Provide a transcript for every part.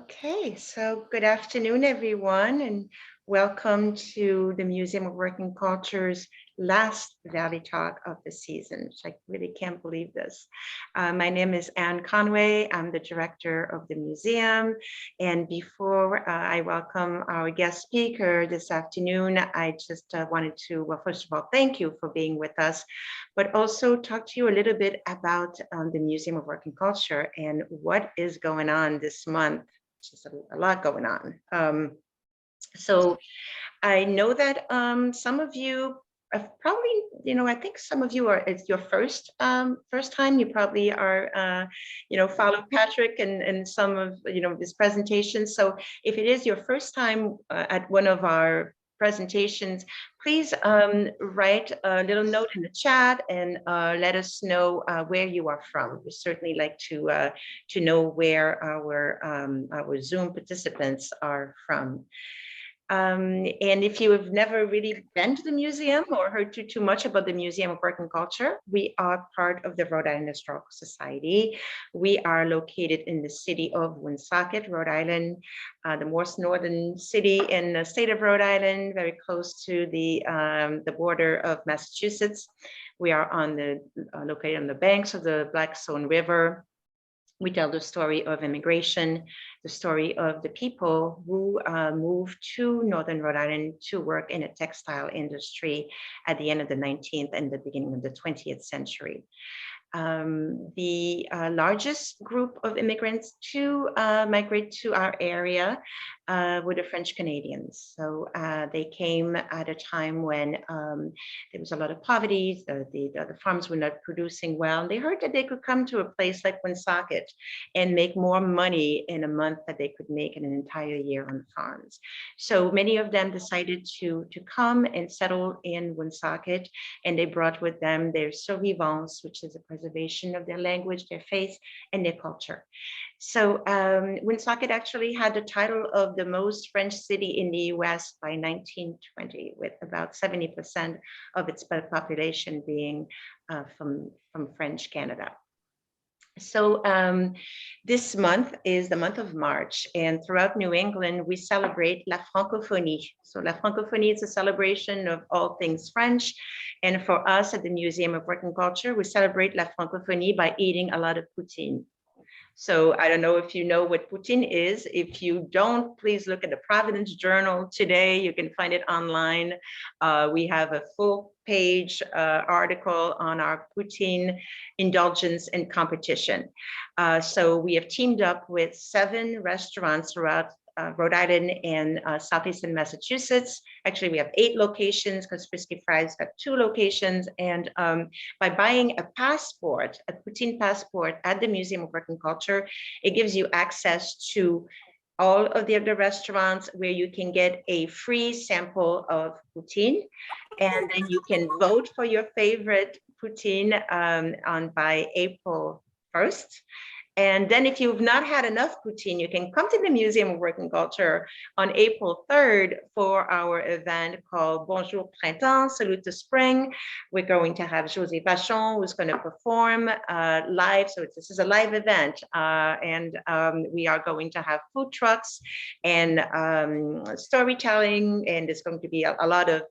Okay, so good afternoon, everyone, and welcome to the Museum of Working Culture's last Valley Talk of the season, which I really can't believe this. My name is Anne Conway. I'm the director of the museum. And before I welcome our guest speaker this afternoon, I just wanted to, well, first of all, thank you for being with us, but also talk to you a little bit about the Museum of Working Culture and what is going on this month. Just a lot going on. So I know that some of you probably, I think some of you it's your first time. You probably are, follow Patrick and some of, his presentations. So if it is your first time at one of our presentations, please write a little note in the chat and let us know where you are from. We certainly like to know where our Zoom participants are from. And if you have never really been to the museum or heard too much about the Museum of Working Culture, we are part of the Rhode Island Historical Society. We are located in the city of Woonsocket, Rhode Island, the most northern city in the state of Rhode Island, very close to the border of Massachusetts. We are located on the banks of the Blackstone River. We tell the story of immigration, the story of the people who moved to Northern Rhode Island to work in a textile industry at the end of the 19th and the beginning of the 20th century. The largest group of immigrants to migrate to our area were the French Canadians. So they came at a time when there was a lot of poverty, the farms were not producing well. They heard that they could come to a place like Woonsocket and make more money in a month than they could make in an entire year on farms. So many of them decided to come and settle in Woonsocket, and they brought with them their survivance, which is a preservation of their language, their faith, and their culture. So Woonsocket actually had the title of the most French city in the US by 1920, with about 70% of its population being from French Canada. So this month is the month of March, and throughout New England, we celebrate La Francophonie. So La Francophonie is a celebration of all things French. And for us at the Museum of Working Culture, we celebrate La Francophonie by eating a lot of poutine. So I don't know if you know what poutine is. If you don't, please look at the Providence Journal today. You can find it online. We have a full page article on our poutine indulgence and competition. So we have teamed up with 7 restaurants throughout Rhode Island and southeastern Massachusetts. Actually, we have 8 locations because Frisky Fries got 2 locations. And by buying a passport, a poutine passport at the Museum of Working Culture, it gives you access to all of the other restaurants where you can get a free sample of poutine. And then you can vote for your favorite poutine by April 1st. And then if you've not had enough poutine, you can come to the Museum of Working Culture on April 3rd for our event called Bonjour Printemps, Salute to Spring. We're going to have José Vachon, who's going to perform live. So this is a live event. And we are going to have food trucks and storytelling. And there's going to be a lot of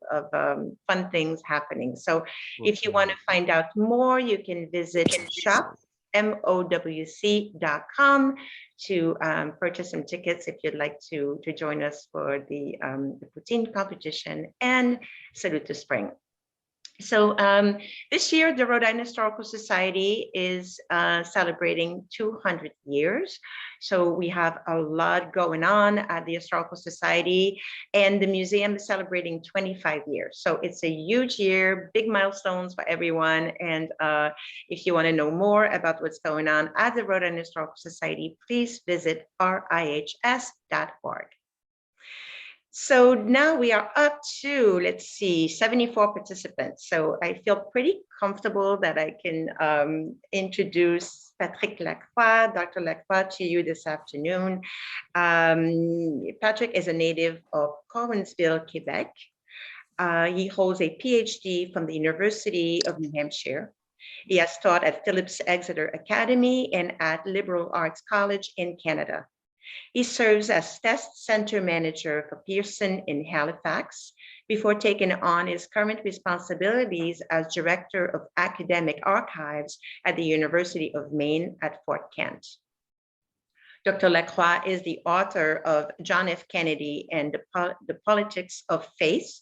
fun things happening. So if you want to find out more, you can visit shop MOWC.com to purchase some tickets if you'd like to join us for the poutine competition and Salute to Spring. So this year, the Rhode Island Historical Society is celebrating 200 years. So we have a lot going on at the Historical Society, and the museum is celebrating 25 years. So it's a huge year, big milestones for everyone. And if you want to know more about what's going on at the Rhode Island Historical Society, please visit rihs.org. So now we are up to, let's see, 74 participants. So I feel pretty comfortable that I can introduce Patrick Lacroix, Dr. Lacroix, to you this afternoon. Patrick is a native of Cowansville, Quebec. He holds a Ph.D. from the University of New Hampshire. He has taught at Phillips Exeter Academy and at Liberal Arts College in Canada. He serves as test center manager for Pearson in Halifax before taking on his current responsibilities as director of academic archives at the University of Maine at Fort Kent. Dr. Lacroix is the author of John F. Kennedy and the Politics of Faith,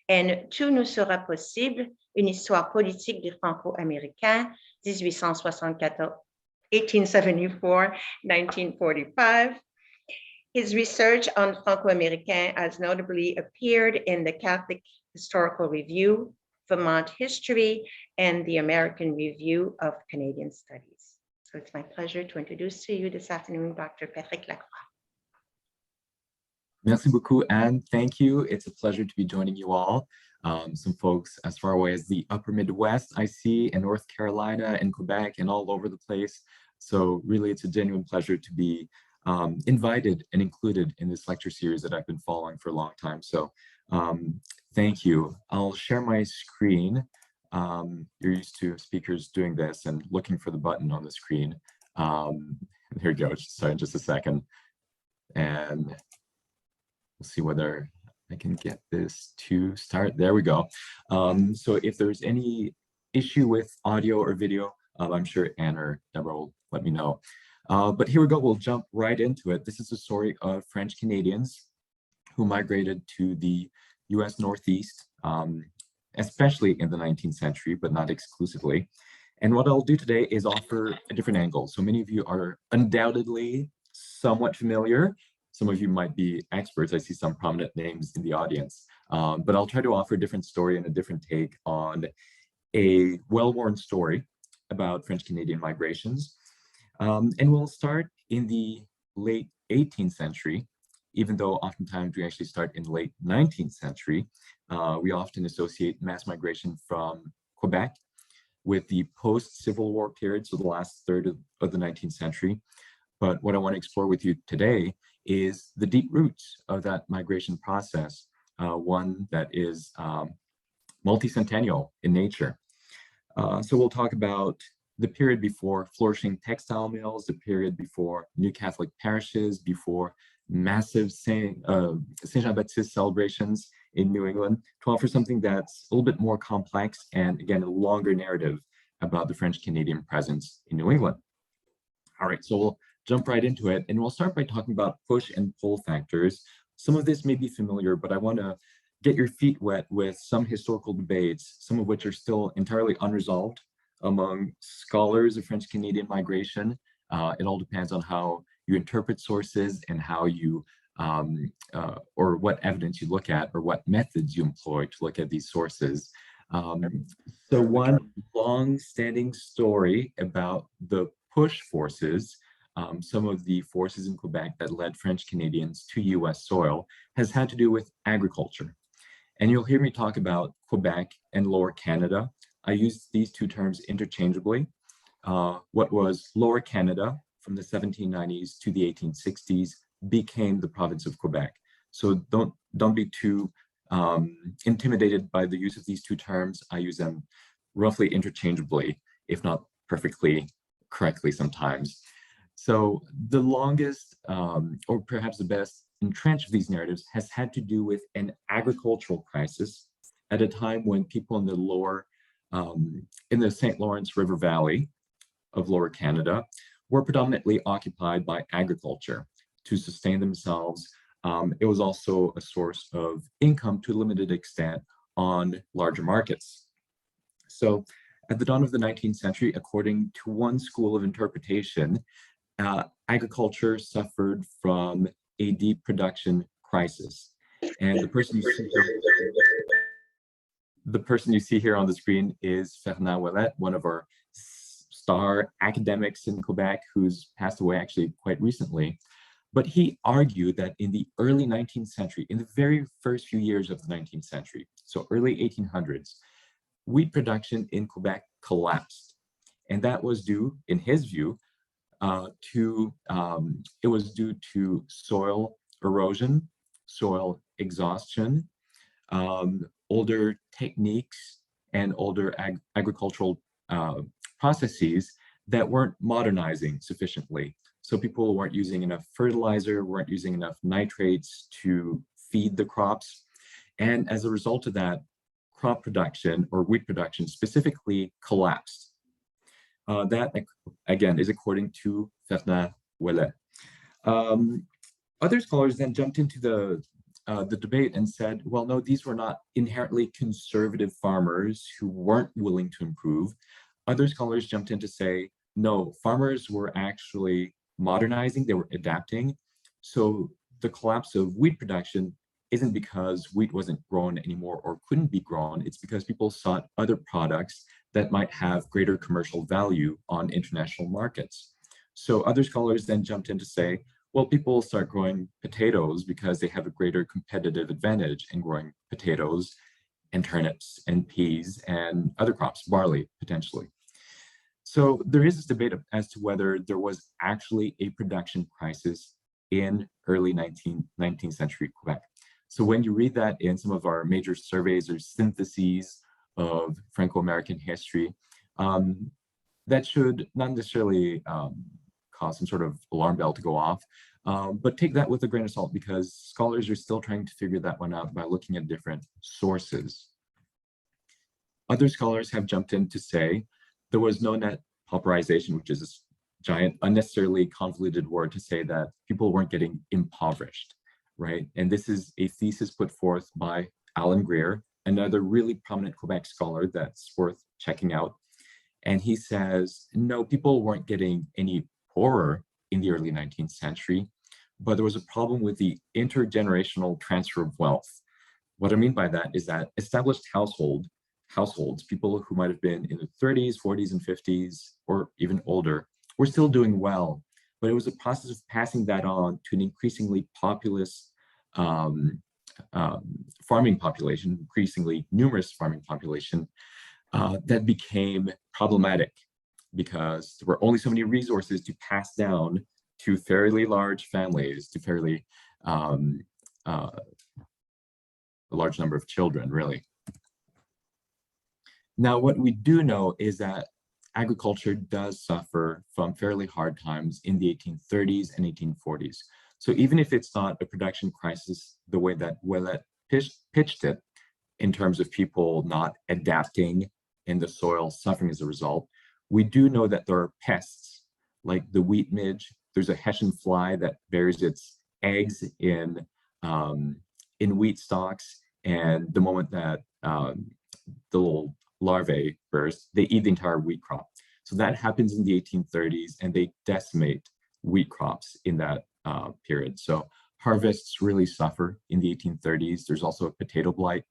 and Tout, nous, serait, possible, une histoire politique des Franco-Américains, 1874-1945. His research on Franco-Américains has notably appeared in the Catholic Historical Review, Vermont History, and the American Review of Canadian Studies. So it's my pleasure to introduce to you this afternoon, Dr. Patrick Lacroix. Merci beaucoup, Anne. Thank you. It's a pleasure to be joining you all. Some folks as far away as the upper Midwest, I see, in North Carolina and Quebec and all over the place. So really, it's a genuine pleasure to be invited and included in this lecture series that I've been following for a long time. So thank you. I'll share my screen. You're used to speakers doing this and looking for the button on the screen. Here we go. Sorry, just a second. And we'll see whether I can get this to start. There we go. So if there's any issue with audio or video, I'm sure Anne or Deborah will let me know. But here we go. We'll jump right into it. This is the story of French Canadians who migrated to the US Northeast, especially in the 19th century, but not exclusively. And what I'll do today is offer a different angle. So many of you are undoubtedly somewhat familiar. Some of you might be experts. I see some prominent names in the audience, but I'll try to offer a different story and a different take on a well-worn story about French Canadian migrations. And we'll start in the late 18th century, even though oftentimes we actually start in the late 19th century. We often associate mass migration from Quebec with the post-Civil War period, so the last third of the 19th century. But what I want to explore with you today is the deep roots of that migration process, one that is multi-centennial in nature. So we'll talk about the period before flourishing textile mills, the period before new Catholic parishes, before massive Saint Jean-Baptiste celebrations in New England, to offer something that's a little bit more complex and, again, a longer narrative about the French-Canadian presence in New England. All right, so we'll jump right into it, and we'll start by talking about push and pull factors. Some of this may be familiar, but I want to get your feet wet with some historical debates, some of which are still entirely unresolved among scholars of French-Canadian migration. It all depends on how you interpret sources and how you, or what evidence you look at, or what methods you employ to look at these sources. So one long-standing story about the push forces, some of the forces in Quebec that led French Canadians to US soil, has had to do with agriculture. And you'll hear me talk about Quebec and Lower Canada. I use these two terms interchangeably. What was Lower Canada from the 1790s to the 1860s became the province of Quebec. So don't be too intimidated by the use of these two terms. I use them roughly interchangeably, if not perfectly correctly sometimes. So the longest, or perhaps the best entrenched of these narratives, has had to do with an agricultural crisis at a time when people in the lower, in the St. Lawrence River Valley of Lower Canada were predominantly occupied by agriculture to sustain themselves. It was also a source of income to a limited extent on larger markets. So at the dawn of the 19th century, according to one school of interpretation, agriculture suffered from a deep production crisis. And the person you see here on the screen is Fernand Ouellet, one of our star academics in Quebec, who's passed away actually quite recently. But he argued that in the early 19th century, in the very first few years of the 19th century, so early 1800s, wheat production in Quebec collapsed. And that was due, in his view, it was due to soil erosion, soil exhaustion, older techniques, and older agricultural processes that weren't modernizing sufficiently. So people weren't using enough fertilizer, weren't using enough nitrates to feed the crops. And as a result of that, crop production or wheat production specifically collapsed. That, again, is according to Fernand Ouellet. Other scholars then jumped into the debate and said, well, no, these were not inherently conservative farmers who weren't willing to improve. Other scholars jumped in to say, no, farmers were actually modernizing, they were adapting. So the collapse of wheat production isn't because wheat wasn't grown anymore or couldn't be grown, it's because people sought other products that might have greater commercial value on international markets. So other scholars then jumped in to say, well, people start growing potatoes because they have a greater competitive advantage in growing potatoes and turnips and peas and other crops, barley, potentially. So there is this debate as to whether there was actually a production crisis in early 19th century Quebec. So when you read that in some of our major surveys or syntheses of Franco-American history, that should not necessarily cause some sort of alarm bell to go off, but take that with a grain of salt because scholars are still trying to figure that one out by looking at different sources. Other scholars have jumped in to say there was no net pauperization, which is this giant, unnecessarily convoluted word to say that people weren't getting impoverished, right? And this is a thesis put forth by Alan Greer, another really prominent Quebec scholar that's worth checking out. And he says, no, people weren't getting any poorer in the early 19th century, but there was a problem with the intergenerational transfer of wealth. What I mean by that is that established households, people who might have been in their 30s, 40s, and 50s, or even older, were still doing well. But it was a process of passing that on to an increasingly populous farming population, increasingly numerous farming population, that became problematic because there were only so many resources to pass down to fairly large families, to fairly a large number of children, really. Now, what we do know is that agriculture does suffer from fairly hard times in the 1830s and 1840s. So even if it's not a production crisis the way that Ouellet pitched it, in terms of people not adapting and the soil suffering as a result, we do know that there are pests like the wheat midge. There's a Hessian fly that buries its eggs in wheat stalks, and the moment that the little larvae burst, they eat the entire wheat crop. So that happens in the 1830s, and they decimate wheat crops in that period. So harvests really suffer in the 1830s. There's also a potato blight,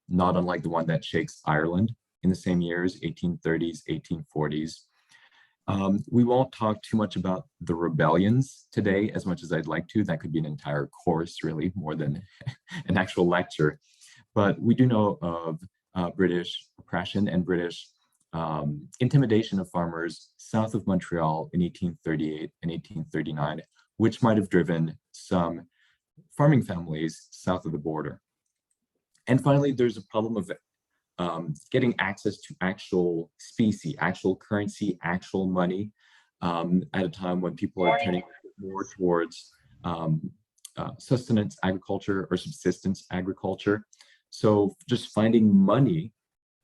not unlike the one that shakes Ireland in the same years, 1830s, 1840s. We won't talk too much about the rebellions today as much as I'd like to. That could be an entire course, really, more than an actual lecture. But we do know of British oppression and British intimidation of farmers south of Montreal in 1838 and 1839, which might have driven some farming families south of the border. And finally, there's a problem of getting access to actual specie, actual currency, actual money at a time when people are turning more towards sustenance agriculture or subsistence agriculture. So just finding money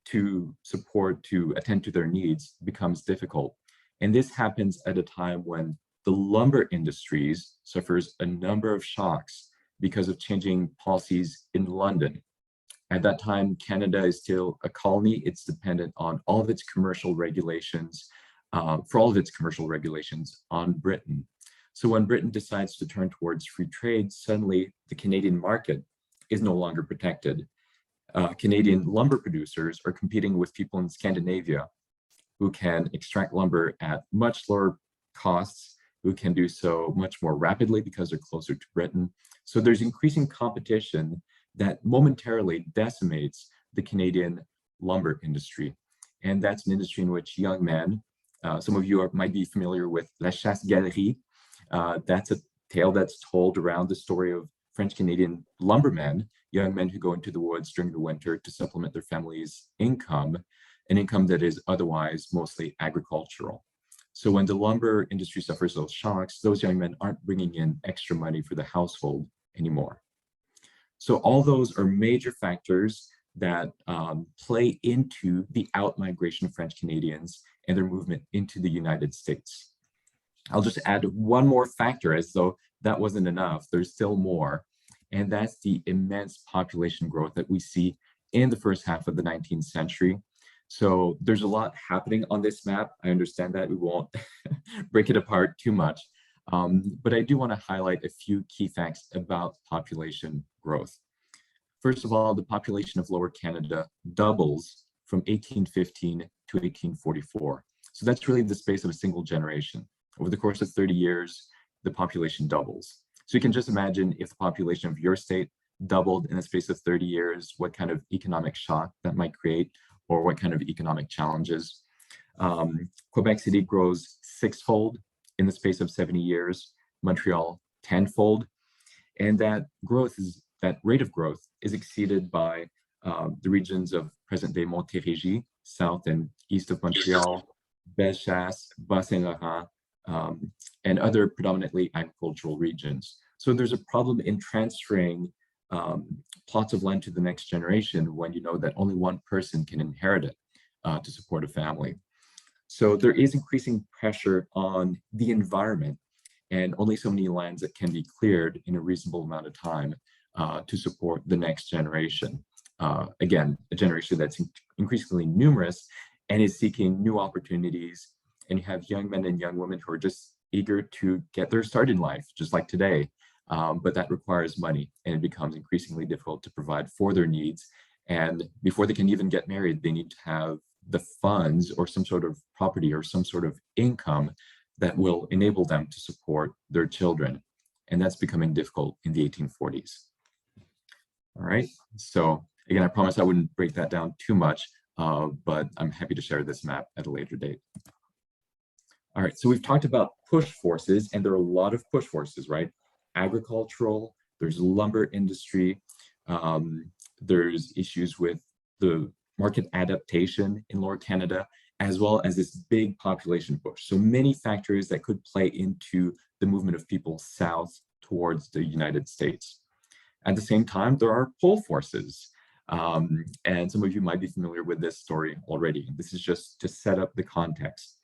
to support, to attend to their needs becomes difficult. And this happens at a time when the lumber industries suffers a number of shocks because of changing policies in London. At that time, Canada is still a colony. It's dependent on all of its commercial regulations, for all of its commercial regulations on Britain. So when Britain decides to turn towards free trade, suddenly the Canadian market is no longer protected. Canadian lumber producers are competing with people in Scandinavia who can extract lumber at much lower costs, who can do so much more rapidly because they're closer to Britain. So there's increasing competition that momentarily decimates the Canadian lumber industry. And that's an industry in which young men, some of you might be familiar with La Chasse-Galerie. That's a tale that's told around the story of French-Canadian lumbermen, young men who go into the woods during the winter to supplement their family's income, an income that is otherwise mostly agricultural. So when the lumber industry suffers those shocks, those young men aren't bringing in extra money for the household anymore. So all those are major factors that play into the out-migration of French Canadians and their movement into the United States. I'll just add one more factor, as though that wasn't enough. There's still more, and that's the immense population growth that we see in the first half of the 19th century. So there's a lot happening on this map. I understand that we won't break it apart too much, but I do want to highlight a few key facts about population growth. First of all, the population of Lower Canada doubles from 1815 to 1844. So that's really the space of a single generation. Over the course of 30 years, the population doubles. So you can just imagine if the population of your state doubled in the space of 30 years, what kind of economic shock that might create, or what kind of economic challenges. Quebec City grows sixfold in the space of 70 years, Montreal tenfold, and that rate of growth is exceeded by the regions of present-day Montérégie, south and east of Montreal, Bellechasse, Bas-Saint-Laurent, and other predominantly agricultural regions. So there's a problem in transferring plots of land to the next generation when you know that only one person can inherit it to support a family. So there is increasing pressure on the environment and only so many lands that can be cleared in a reasonable amount of time to support the next generation. Again, a generation that's increasingly numerous and is seeking new opportunities. And you have young men and young women who are just eager to get their start in life, just like today. But that requires money, and it becomes increasingly difficult to provide for their needs. And before they can even get married, they need to have the funds or some sort of property or some sort of income that will enable them to support their children. And that's becoming difficult in the 1840s. All right, so again, I promise I wouldn't break that down too much, but I'm happy to share this map at a later date. All right, so we've talked about push forces, and there are a lot of push forces, right? Agricultural, there's lumber industry, there's issues with the market adaptation in Lower Canada, as well as this big population push. So many factors that could play into the movement of people south towards the United States. At the same time, there are pull forces. And some of you might be familiar with this story already. This is just to set up the context.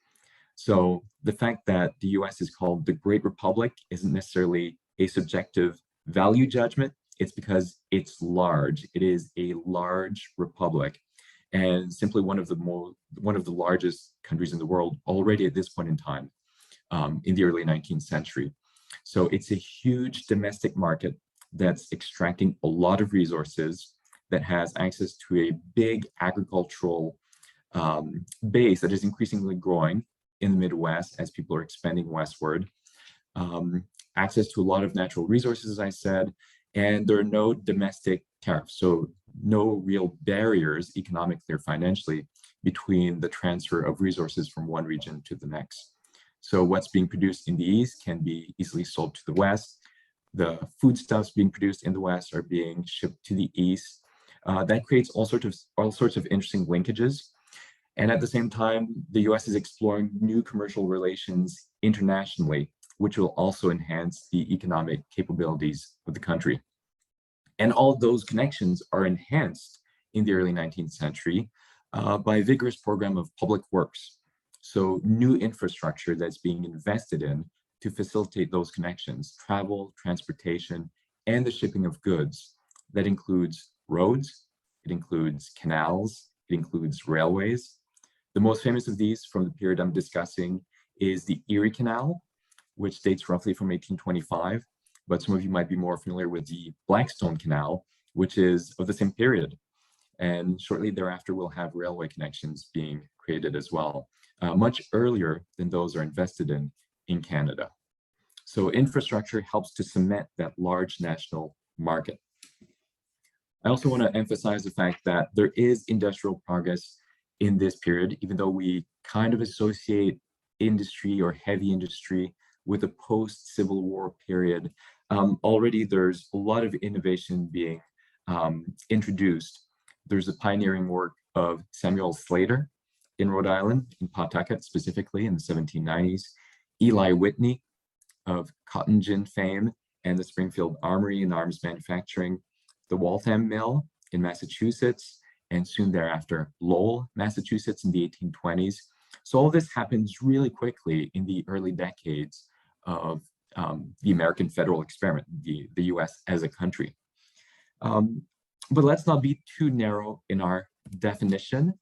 So the fact that the US is called the Great Republic isn't necessarily a subjective value judgment. It's because it's large. It is a large republic, and simply one of the largest countries in the world already at this point in time, in the early 19th century. So it's a huge domestic market that's extracting a lot of resources, that has access to a big agricultural base that is increasingly growing in the Midwest as people are expanding westward. Access to a lot of natural resources, as I said, and there are no domestic tariffs, so no real barriers economically or financially between the transfer of resources from one region to the next. So what's being produced in the East can be easily sold to the West. The foodstuffs being produced in the West are being shipped to the East. That creates all sorts of interesting linkages. And at the same time, the US is exploring new commercial relations internationally, which will also enhance the economic capabilities of the country. And all those connections are enhanced in the early 19th century by a vigorous program of public works. So new infrastructure that's being invested in to facilitate those connections, travel, transportation, and the shipping of goods. That includes roads, it includes canals, it includes railways. The most famous of these from the period I'm discussing is the Erie Canal, which dates roughly from 1825, but some of you might be more familiar with the Blackstone Canal, which is of the same period. And shortly thereafter, we'll have railway connections being created as well, much earlier than those are invested in Canada. So infrastructure helps to cement that large national market. I also want to emphasize the fact that there is industrial progress in this period, even though we kind of associate industry or heavy industry with a post-Civil War period. Already there's a lot of innovation being introduced. There's the pioneering work of Samuel Slater in Rhode Island, in Pawtucket specifically in the 1790s, Eli Whitney of cotton gin fame and the Springfield Armory and arms manufacturing, the Waltham Mill in Massachusetts, and soon thereafter Lowell, Massachusetts in the 1820s. So all this happens really quickly in the early decades of the American federal experiment, the US as a country. But let's not be too narrow in our definition.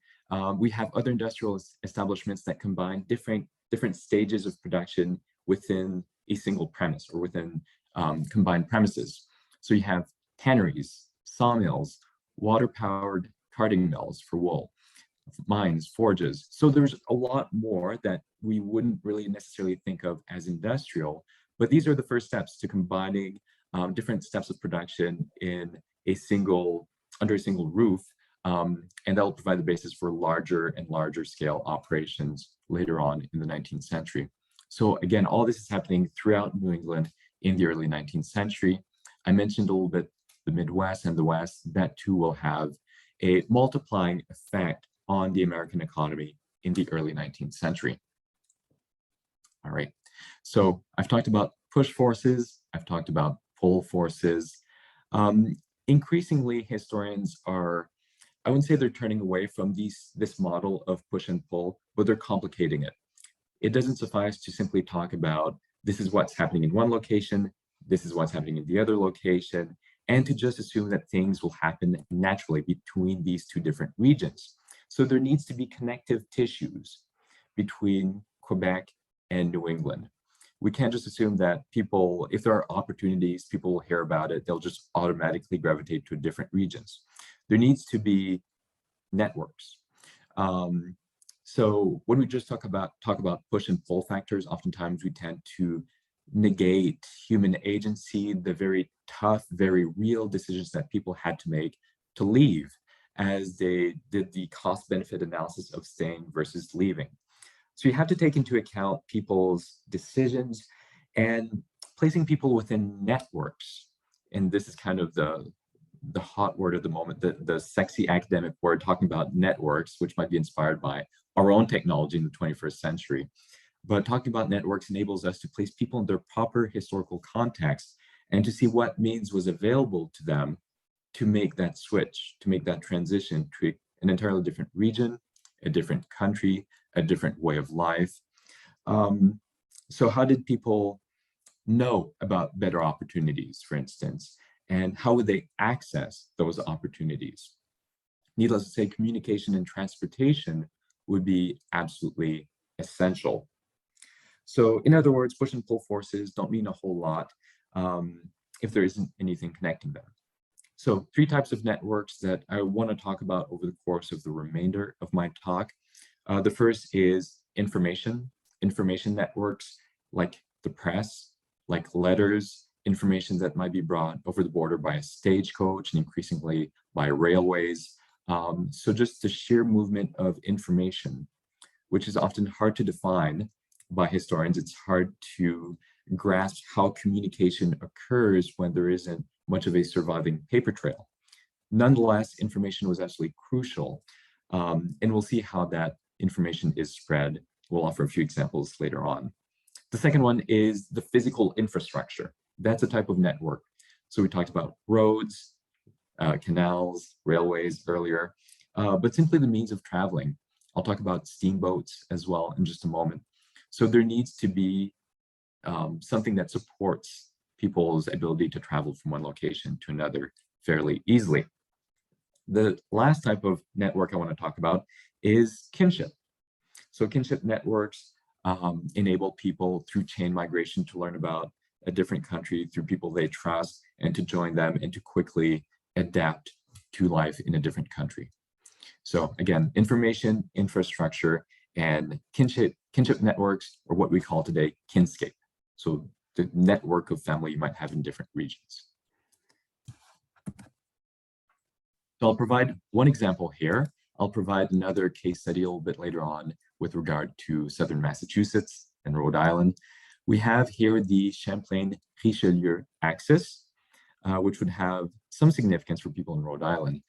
We have other industrial establishments that combine different stages of production within a single premise or within combined premises. So you have tanneries, sawmills, water-powered carding mills for wool, mines, forges. So there's a lot more that we wouldn't really necessarily think of as industrial, but these are the first steps to combining different steps of production in under a single roof, and that will provide the basis for larger and larger scale operations later on in the 19th century. So again, all this is happening throughout New England in the early 19th century. I mentioned a little bit the Midwest and the West. That too will have a multiplying effect on the American economy in the early 19th century. All right, so I've talked about push forces, I've talked about pull forces. Increasingly, historians are, I wouldn't say they're turning away from this model of push and pull, but they're complicating it. It doesn't suffice to simply talk about this is what's happening in one location, this is what's happening in the other location, and to just assume that things will happen naturally between these two different regions. So there needs to be connective tissues between Quebec and New England. We can't just assume that people, if there are opportunities, people will hear about it, they'll just automatically gravitate to different regions. There needs to be networks. So when we just talk about push and pull factors, oftentimes we tend to negate human agency, the very tough, very real decisions that people had to make to leave as they did the cost-benefit analysis of staying versus leaving. So you have to take into account people's decisions and placing people within networks. And this is kind of the hot word of the moment, the sexy academic word, talking about networks, which might be inspired by our own technology in the 21st century. But talking about networks enables us to place people in their proper historical context and to see what means was available to them to make that switch, to make that transition to an entirely different region, a different country, a different way of life. So how did people know about better opportunities, for instance, and how would they access those opportunities? Needless to say, communication and transportation would be absolutely essential. So in other words, push and pull forces don't mean a whole lot if there isn't anything connecting them. So 3 types of networks that I want to talk about over the course of the remainder of my talk. The first is information networks like the press, like letters, information that might be brought over the border by a stagecoach and increasingly by railways. So just the sheer movement of information, which is often hard to define by historians. It's hard to grasp how communication occurs when there isn't much of a surviving paper trail. Nonetheless, information was absolutely crucial, and we'll see how that information is spread. We'll offer a few examples later on. The second one is the physical infrastructure. That's a type of network. So we talked about roads, canals, railways earlier, but simply the means of traveling. I'll talk about steamboats as well in just a moment. So there needs to be something that supports people's ability to travel from one location to another fairly easily. The last type of network I want to talk about is kinship. So kinship networks enable people through chain migration to learn about a different country through people they trust and to join them and to quickly adapt to life in a different country. So again, information, infrastructure, and kinship networks, or what we call today kinscape. So the network of family you might have in different regions. So I'll provide one example here. I'll provide another case study a little bit later on with regard to Southern Massachusetts and Rhode Island. We have here the Champlain-Richelieu axis, which would have some significance for people in Rhode Island.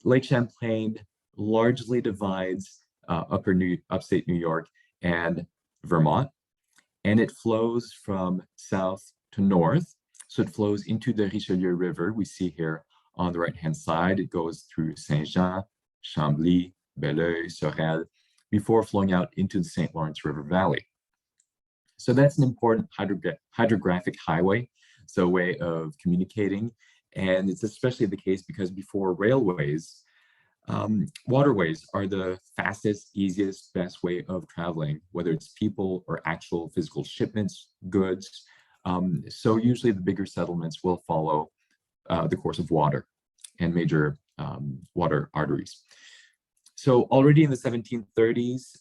Lake Champlain largely divides upstate New York, and Vermont. And it flows from south to north. So it flows into the Richelieu River. We see here on the right-hand side, it goes through Saint-Jean, Chambly, Belleuil, Sorel, before flowing out into the St. Lawrence River Valley. So that's an important hydrographic highway, so a way of communicating. And it's especially the case because before railways, waterways are the fastest, easiest, best way of traveling, whether it's people or actual physical shipments, goods. So usually the bigger settlements will follow the course of water and major water arteries. So already in the 1730s,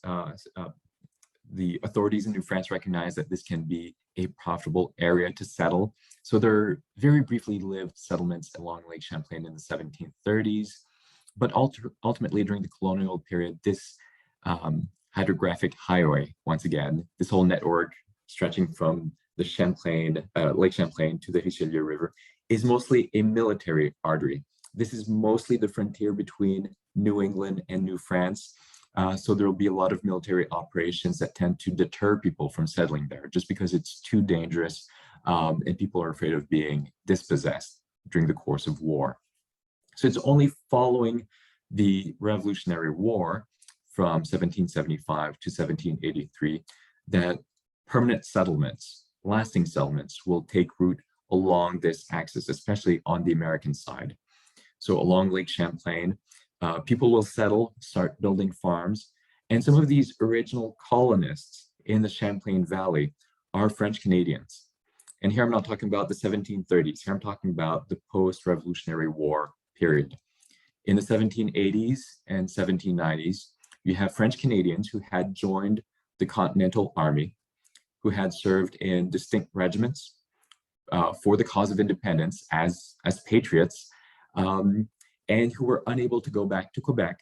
the authorities in New France recognized that this can be a profitable area to settle. So there very briefly lived settlements along Lake Champlain in the 1730s, but ultimately during the colonial period, this hydrographic highway, once again, this whole network stretching from the Lake Champlain to the Richelieu River, is mostly a military artery. This is mostly the frontier between New England and New France. So there will be a lot of military operations that tend to deter people from settling there just because it's too dangerous and people are afraid of being dispossessed during the course of war. So it's only following the Revolutionary War from 1775 to 1783 that permanent settlements, lasting settlements, will take root along this axis, especially on the American side. So along Lake Champlain, people will settle, start building farms, and some of these original colonists in the Champlain Valley are French Canadians. And here I'm not talking about the 1730s, here I'm talking about the post-Revolutionary War period. In the 1780s and 1790s, you have French Canadians who had joined the Continental Army, who had served in distinct regiments for the cause of independence as patriots, and who were unable to go back to Quebec,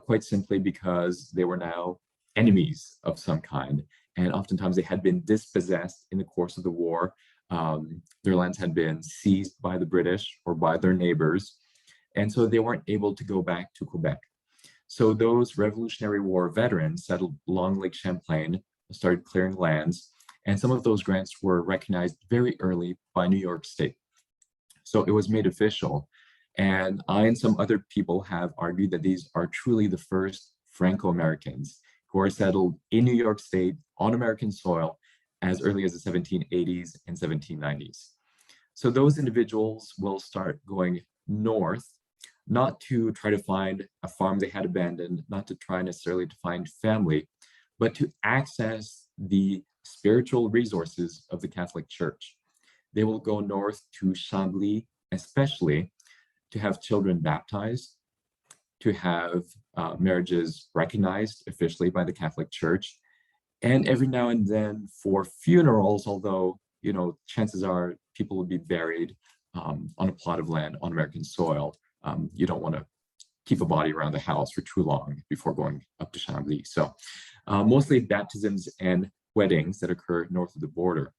quite simply because they were now enemies of some kind. And oftentimes they had been dispossessed in the course of the war. Their lands had been seized by the British or by their neighbors. And so they weren't able to go back to Quebec. So those Revolutionary War veterans settled along Lake Champlain, started clearing lands, and some of those grants were recognized very early by New York State. So it was made official. And I and some other people have argued that these are truly the first Franco-Americans who are settled in New York State on American soil as early as the 1780s and 1790s. So those individuals will start going north, not to try to find a farm they had abandoned, not to try necessarily to find family, but to access the spiritual resources of the Catholic Church. They will go north to Chambly, especially to have children baptized, to have marriages recognized officially by the Catholic Church, and every now and then for funerals, although, you know, chances are people will be buried on a plot of land on American soil. You don't want to keep a body around the house for too long before going up to Chambly. So mostly baptisms and weddings that occur north of the border.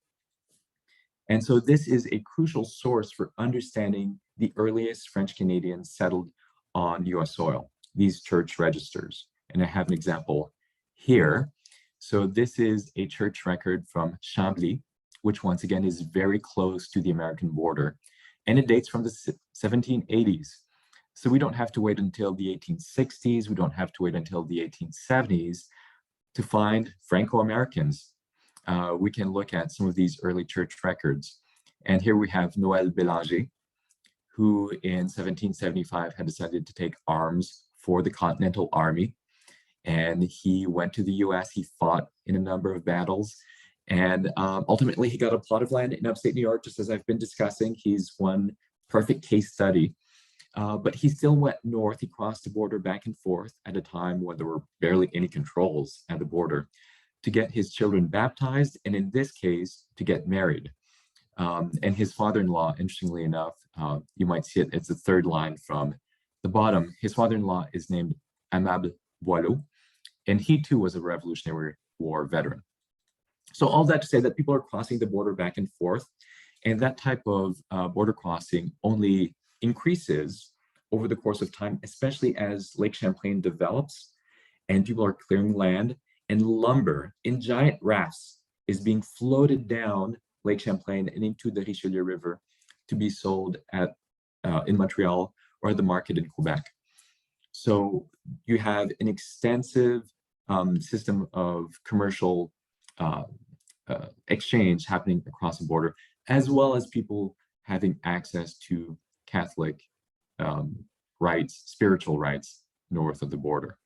And so this is a crucial source for understanding the earliest French Canadians settled on US soil, these church registers. And I have an example here. So this is a church record from Chambly, which once again is very close to the American border. And it dates from the 1780s. So we don't have to wait until the 1860s. We don't have to wait until the 1870s to find Franco-Americans. We can look at some of these early church records. And here we have Noël Bélanger, who in 1775 had decided to take arms for the Continental Army. And he went to the US, he fought in a number of battles. And ultimately he got a plot of land in upstate New York, just as I've been discussing. He's one perfect case study. But he still went north. He crossed the border back and forth at a time when there were barely any controls at the border to get his children baptized, and in this case, to get married. And his father-in-law, interestingly enough, you might see it, it's the third line from the bottom. His father-in-law is named Aimable Boileau, and he too was a Revolutionary War veteran. So all that to say that people are crossing the border back and forth, and that type of border crossing only increases over the course of time, especially as Lake Champlain develops and people are clearing land, and lumber in giant rafts is being floated down Lake Champlain and into the Richelieu River to be sold at in Montreal or the market in Quebec. So you have an extensive system of commercial exchange happening across the border, as well as people having access to Catholic rights, spiritual rights north of the border,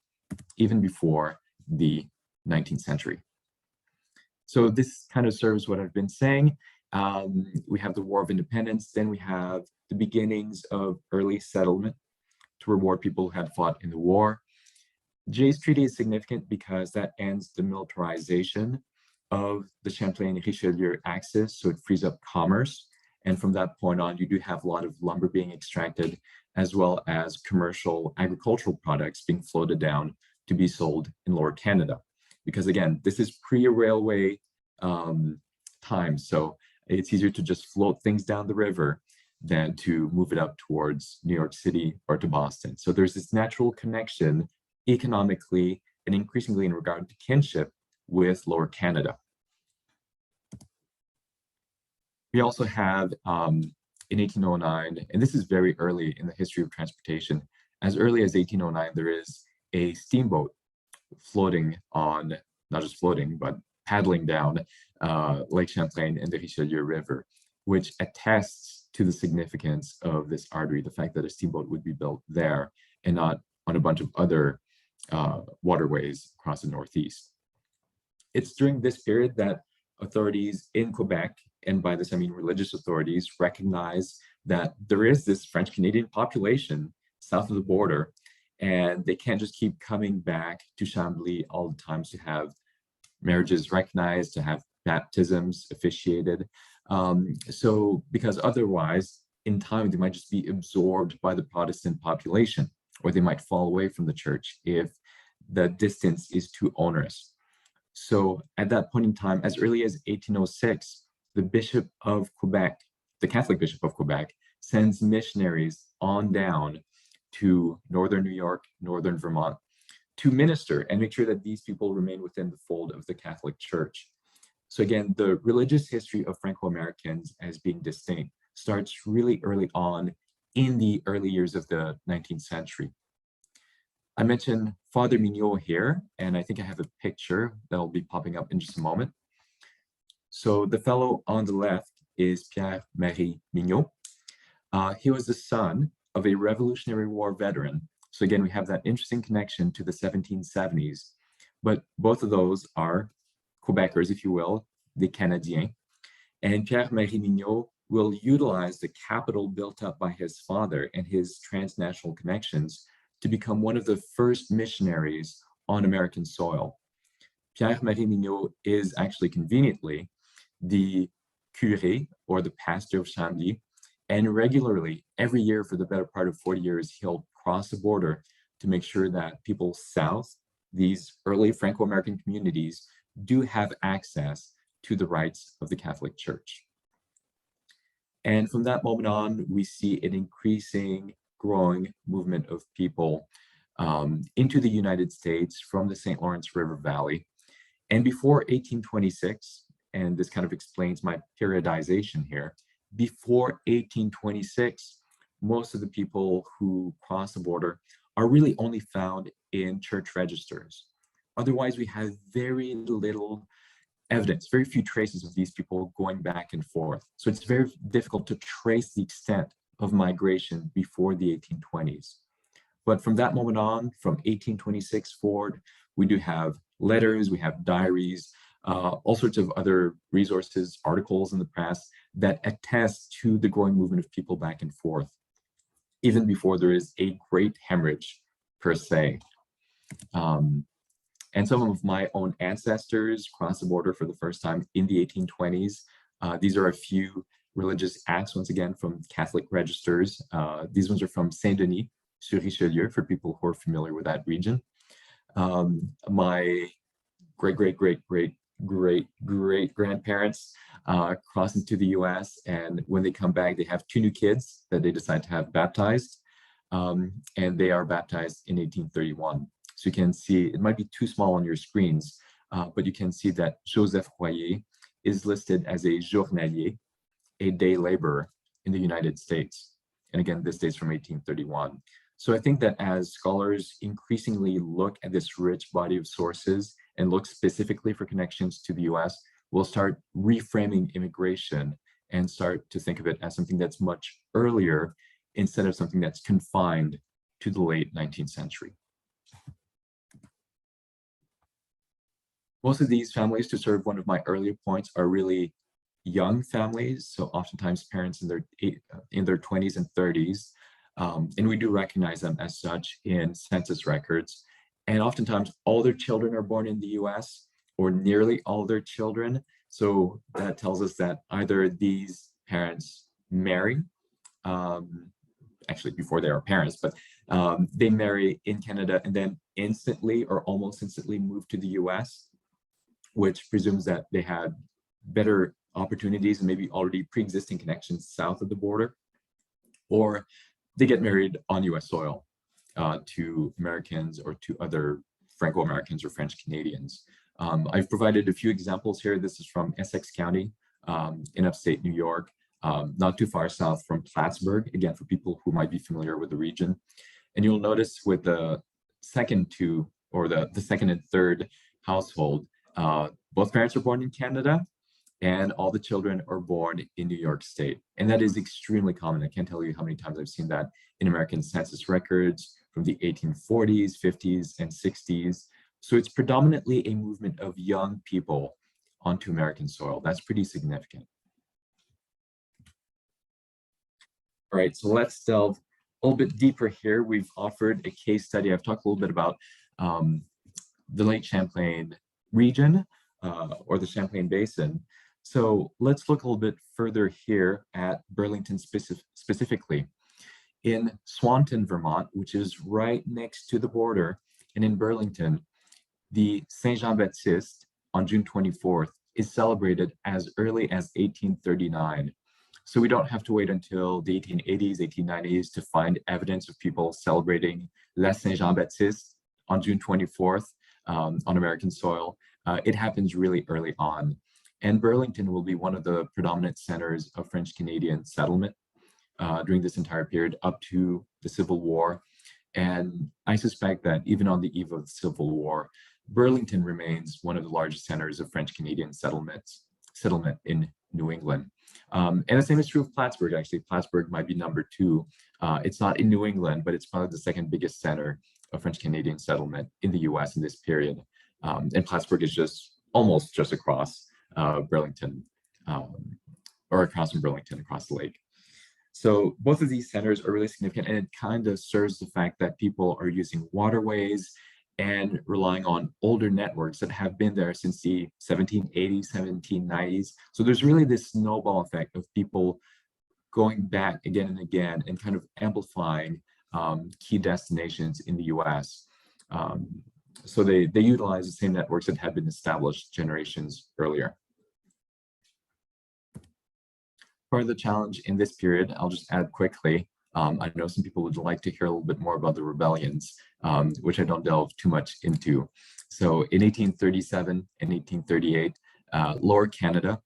even before the 19th century. So this kind of serves what I've been saying. We have the War of Independence, then we have the beginnings of early settlement to reward people who had fought in the war. Jay's Treaty is significant because that ends the militarization of the Champlain-Richelieu axis, so it frees up commerce. And from that point on, you do have a lot of lumber being extracted, as well as commercial agricultural products being floated down to be sold in Lower Canada. Because again, this is pre-railway time, so it's easier to just float things down the river than to move it up towards New York City or to Boston. So there's this natural connection economically and increasingly in regard to kinship with Lower Canada. We also have in 1809, and this is very early in the history of transportation, as early as 1809, there is a steamboat floating on, not just floating, but paddling down Lake Champlain and the Richelieu River, which attests to the significance of this artery, the fact that a steamboat would be built there and not on a bunch of other waterways across the Northeast. It's during this period that authorities in Quebec, and by this I mean religious authorities, recognize that there is this French-Canadian population south of the border, and they can't just keep coming back to Chambly all the time to have marriages recognized, to have baptisms officiated. So because otherwise, in time, they might just be absorbed by the Protestant population, or they might fall away from the church if the distance is too onerous. So at that point in time, as early as 1806, the Bishop of Quebec, the Catholic Bishop of Quebec, sends missionaries on down to northern New York, northern Vermont, to minister and make sure that these people remain within the fold of the Catholic Church. So again, the religious history of Franco-Americans as being distinct starts really early on in the early years of the 19th century. I mentioned Father Mignot here, and I think I have a picture that'll be popping up in just a moment. So the fellow on the left is Pierre-Marie Mignot. He was the son of a Revolutionary War veteran. So again, we have that interesting connection to the 1770s, but both of those are Quebecers, if you will, the Canadiens. And Pierre-Marie Mignot will utilize the capital built up by his father and his transnational connections to become one of the first missionaries on American soil. Pierre-Marie Mignot is actually conveniently the curé, or the pastor of Chambly, and regularly, every year for the better part of 40 years, he'll cross the border to make sure that people south, these early Franco-American communities, do have access to the rights of the Catholic Church. And from that moment on, we see an increasing, growing movement of people into the United States from the St. Lawrence River Valley. And before 1826, and this kind of explains my periodization here, before 1826, most of the people who cross the border are really only found in church registers. Otherwise, we have very little evidence, very few traces of these people going back and forth. So it's very difficult to trace the extent of migration before the 1820s. But from that moment on, from 1826 forward, we do have letters, we have diaries, all sorts of other resources, articles in the press that attest to the growing movement of people back and forth, even before there is a great hemorrhage per se. And some of my own ancestors crossed the border for the first time in the 1820s. These are a few religious acts, once again, from Catholic registers. These ones are from Saint-Denis sur Richelieu, for people who are familiar with that region. My great-great-great-great-great-grandparents cross into the US, and when they come back, they have 2 new kids that they decide to have baptized, and they are baptized in 1831. So you can see, it might be too small on your screens, but you can see that Joseph Royer is listed as a journalier, a day laborer in the United States. And again, this dates from 1831. So I think that as scholars increasingly look at this rich body of sources and look specifically for connections to the US, we'll start reframing immigration and start to think of it as something that's much earlier instead of something that's confined to the late 19th century. Most of these families, to serve one of my earlier points, are really young families. So oftentimes parents in their 20s and 30s. And we do recognize them as such in census records. And oftentimes all their children are born in the US, or nearly all their children. So that tells us that either these parents marry, actually before they are parents, but they marry in Canada and then instantly or almost instantly move to the US, which presumes that they had better opportunities and maybe already pre-existing connections south of the border, or they get married on US soil to Americans or to other Franco-Americans or French Canadians. I've provided a few examples here. This is from Essex County in upstate New York, not too far south from Plattsburgh, again, for people who might be familiar with the region. And you'll notice with the second two, or the second and third household, both parents are born in Canada and all the children are born in New York State. And that is extremely common. I can't tell you how many times I've seen that in American census records from the 1840s, 50s, and 60s. So it's predominantly a movement of young people onto American soil. That's pretty significant. All right, so let's delve a little bit deeper here. We've offered a case study. I've talked a little bit about the Lake Champlain region or the Champlain Basin. So let's look a little bit further here at Burlington specifically. In Swanton, Vermont, which is right next to the border, and in Burlington, the Saint Jean-Baptiste on June 24th is celebrated as early as 1839. So we don't have to wait until the 1880s, 1890s to find evidence of people celebrating La Saint Jean-Baptiste on June 24th on American soil. It happens really early on. And Burlington will be one of the predominant centers of French-Canadian settlement during this entire period up to the Civil War. And I suspect that even on the eve of the Civil War, Burlington remains one of the largest centers of French-Canadian settlement in New England. And the same is true of Plattsburgh, actually. Plattsburgh might be number 2. It's not in New England, but it's probably the second biggest center of French-Canadian settlement in the US in this period. And Plattsburgh is just almost just across Burlington, or across from Burlington, across the lake. So both of these centers are really significant, and it kind of serves the fact that people are using waterways and relying on older networks that have been there since the 1780s, 1790s. So there's really this snowball effect of people going back again and again and kind of amplifying key destinations in the US. So they utilize the same networks that had been established generations earlier. Part of the challenge in this period, I'll just add quickly, I know some people would like to hear a little bit more about the rebellions, which I don't delve too much into. So in 1837 and 1838, Lower Canada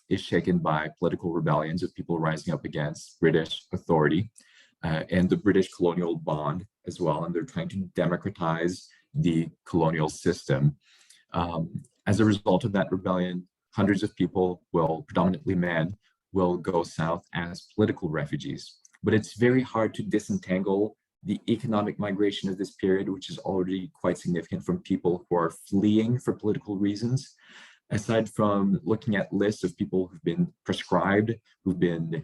is shaken by political rebellions of people rising up against British authority and the British colonial bond as well. And they're trying to democratize the colonial system. As a result of that rebellion, hundreds of people, predominantly men, will go south as political refugees. But it's very hard to disentangle the economic migration of this period, which is already quite significant, from people who are fleeing for political reasons. Aside from looking at lists of people who've been proscribed, who've been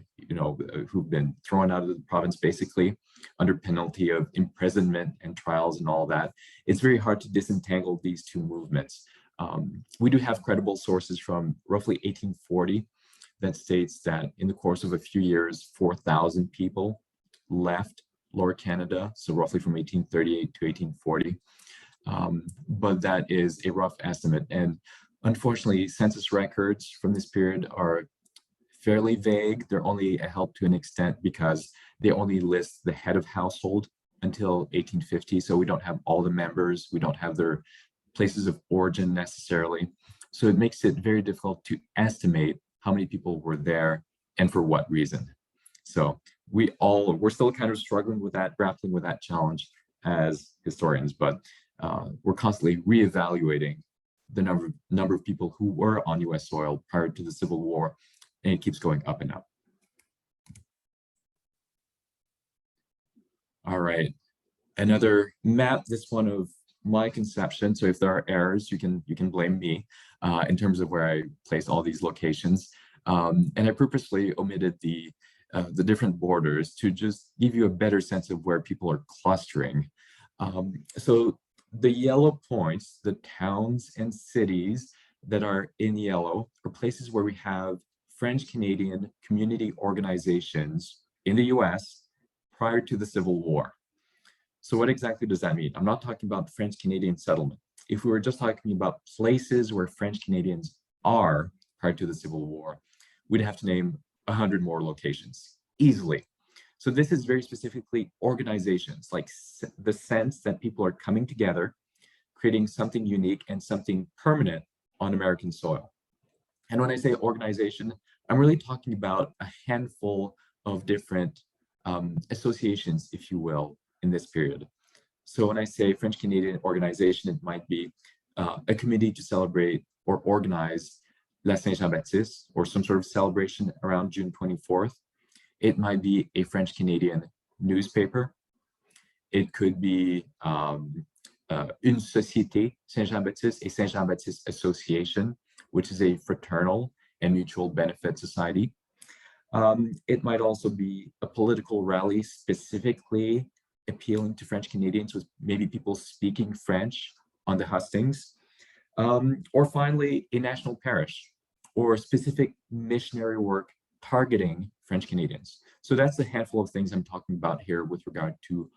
thrown out of the province basically under penalty of imprisonment and trials and all that, it's very hard to disentangle these two movements. We do have credible sources from roughly 1840 that states that in the course of a few years, 4,000 people left Lower Canada, so roughly from 1838 to 1840. But that is a rough estimate. And unfortunately, census records from this period are fairly vague. They're only a help to an extent because they only list the head of household until 1850. So we don't have all the members, we don't have their places of origin necessarily. So it makes it very difficult to estimate how many people were there and for what reason. So we're still kind of struggling with that, grappling with that challenge as historians, but we're constantly reevaluating the number of people who were on US soil prior to the Civil War, and it keeps going up and up. All right, another map, this one of my conception. So if there are errors, you can blame me in terms of where I place all these locations. And I purposely omitted the different borders to just give you a better sense of where people are clustering. So the yellow points, the towns and cities that are in yellow, are places where we have French-Canadian community organizations in the US prior to the Civil War. So what exactly does that mean? I'm not talking about the French-Canadian settlement. If we were just talking about places where French Canadians are prior to the Civil War, we'd have to name 100 more locations easily. So this is very specifically organizations, like the sense that people are coming together, creating something unique and something permanent on American soil. And when I say organization, I'm really talking about a handful of different associations, if you will, in this period. So when I say French Canadian organization, it might be a committee to celebrate or organize La Saint-Jean-Baptiste, or some sort of celebration around June 24th. It might be a French Canadian newspaper. It could be Une Société Saint-Jean-Baptiste, a Saint-Jean-Baptiste association, which is a fraternal and mutual benefit society. It might also be a political rally specifically appealing to French Canadians, with maybe people speaking French on the hustings. Or finally, a national parish or specific missionary work targeting French Canadians. So that's a handful of things I'm talking about here with regard to